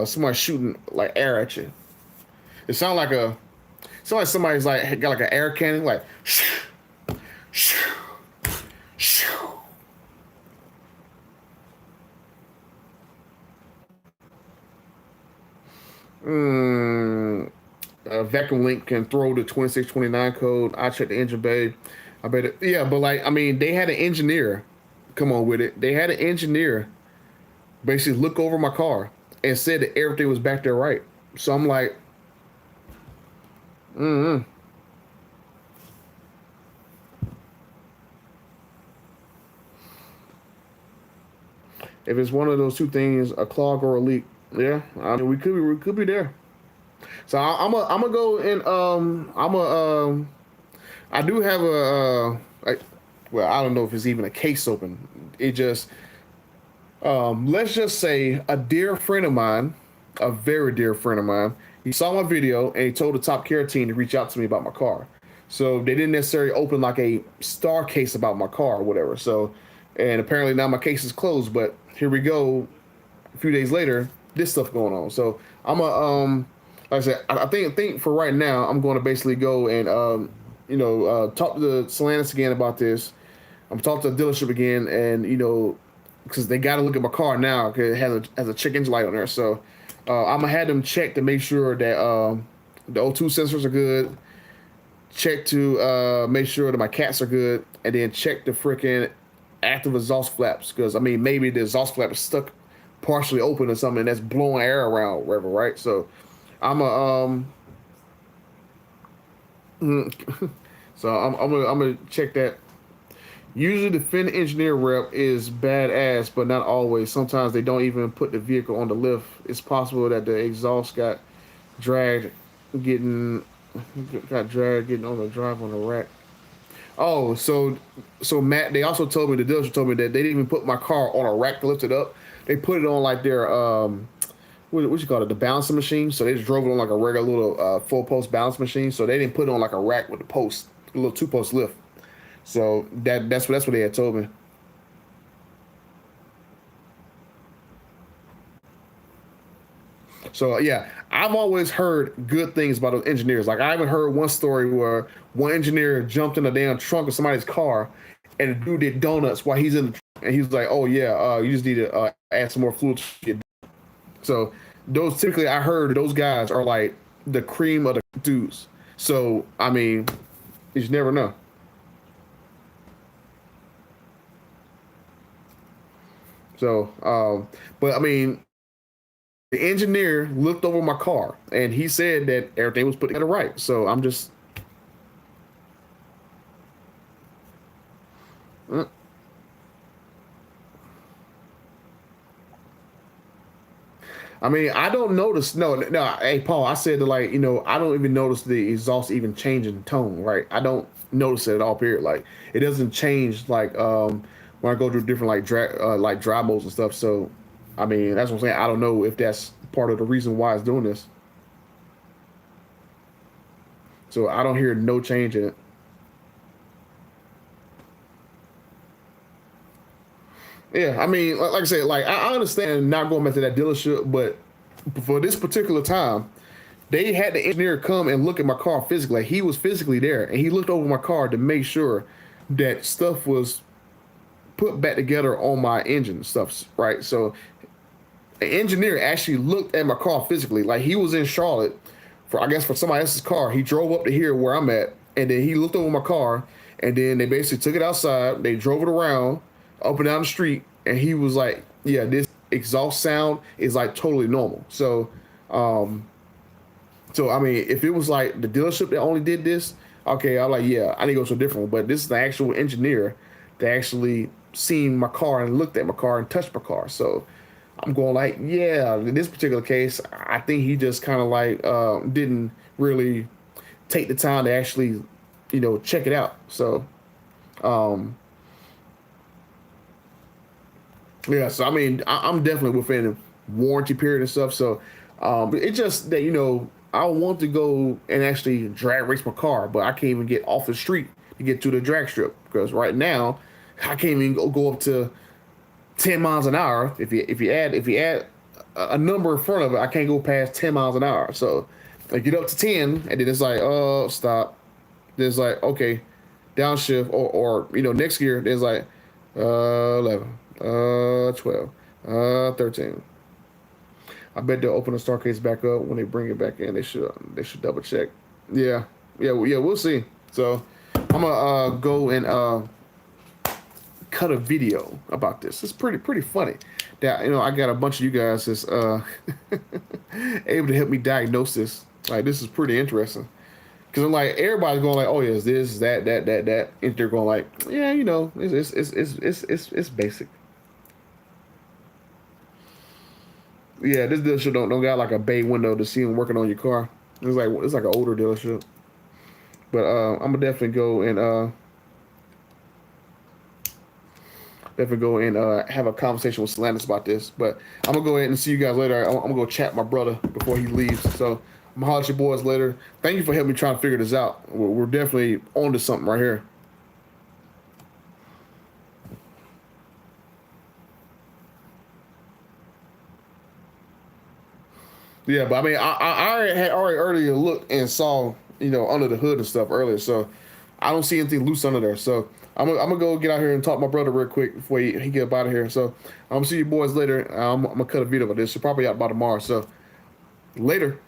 somebody shooting like air at you. It sounds like somebody's like got like an air cannon like. Vacuum Link can throw the 2629 code. I checked the engine bay. I bet it. Yeah, but like I mean, they had an engineer come on with it. They had an engineer basically look over my car and said that everything was back there right. So I'm like, if it's one of those two things, a clog or a leak, yeah, I mean we could be there. So I'm gonna go and I do have well I don't know if it's even a case open. It just let's just say a dear friend of mine, a very dear friend of mine, he saw my video and he told the top care team to reach out to me about my car. So they didn't necessarily open like a star case about my car or whatever. So, and apparently now my case is closed. But here we go. A few days later, this stuff going on. So I'm a like I said, I think for right now I'm going to basically go and talk to the Stellantis again about this. I'm talking to the dealership again, and because they got to look at my car now because it has a check engine light on there. So I'm gonna have them check to make sure that the O2 sensors are good. Check to make sure that my cats are good, and then check the freaking active exhaust flaps because I mean maybe the exhaust flap is stuck partially open or something that's blowing air around wherever, right? So I'm a so I'm gonna check that. Usually the Finn engineer rep is badass, but not always. Sometimes they don't even put the vehicle on the lift. It's possible that the exhaust dragged getting got dragged getting on the drive on the rack. Oh, so Matt, they also told me the dealership told me that they didn't even put my car on a rack to lift it up. They put it on like their what you call it, the balancing machine. So they just drove it on like a regular little 4-post balance machine. So they didn't put it on like a rack with a post, a little 2-post lift. So that's what they had told me. So yeah, I've always heard good things about those engineers. Like I haven't heard one story where one engineer jumped in the damn trunk of somebody's car, and the dude did donuts while he's in the trunk, and he was like, "Oh yeah, you just need to add some more fluid to get." So those typically I heard those guys are like the cream of the dudes. So I mean, you just never know. So, but I mean, the engineer looked over my car and he said that everything was put together right. So I'm just, mm. I mean, I don't notice. No, no. Hey, Paul, I said that like I don't even notice the exhaust even changing tone. Right, I don't notice it at all. Period. Like it doesn't change like when I go through different like dry modes and stuff. So, I mean, that's what I'm saying. I don't know if that's part of the reason why it's doing this. So I don't hear no change in it. Yeah, I mean, like I said, like I understand not going back to that dealership, but for this particular time, they had the engineer come and look at my car physically. Like, he was physically there, and he looked over my car to make sure that stuff was put back together on my engine stuff, right? So the engineer actually looked at my car physically. Like he was in Charlotte for I guess for somebody else's car. He drove up to here where I'm at, and then he looked over my car, and then they basically took it outside. They drove it around up and down the street, and he was like, "Yeah, this exhaust sound is like totally normal." So, I mean, if it was like the dealership that only did this, Okay, I'm like, yeah, I need to go to a different one. But this is the actual engineer that actually seen my car and looked at my car and touched my car. So I'm going like, yeah, in this particular case, I think he just kind of like didn't really take the time to actually, check it out. So, um, yeah, so I mean, I'm definitely within the warranty period and stuff. So, it's just that I want to go and actually drag race my car, but I can't even get off the street to get to the drag strip because right now I can't even go up to 10 miles an hour. If you add a number in front of it, I can't go past 10 miles an hour. So I get up to 10, and then it's like, oh, stop. Then it's like, okay, downshift, or next gear. There's like 11, 12, 13. I bet they'll open the star case back up when they bring it back in. They should double check. Yeah, yeah, we'll see. So I'm gonna go and cut a video about this. It's pretty funny that I got a bunch of you guys that's able to help me diagnose this. Like, this is pretty interesting because I'm like, everybody's going like, oh yeah, it's this, that, and they're going like, yeah, it's basic. Yeah, this dealership don't got like a bay window to see them working on your car. It's like an older dealership. But I'm gonna definitely go and have a conversation with Solanus about this. But I'm gonna go ahead and see you guys later. I'm gonna go chat my brother before he leaves. So I'm gonna holler at your boys later. Thank you for helping me trying to figure this out. We're definitely on to something right here. Yeah, but I mean, I had already earlier looked and saw, under the hood and stuff earlier. So I don't see anything loose under there. So I'm gonna go get out here and talk to my brother real quick before he get up out of here. So I'm gonna see you boys later. I'm gonna cut a video of this. It'll probably out by tomorrow. So later.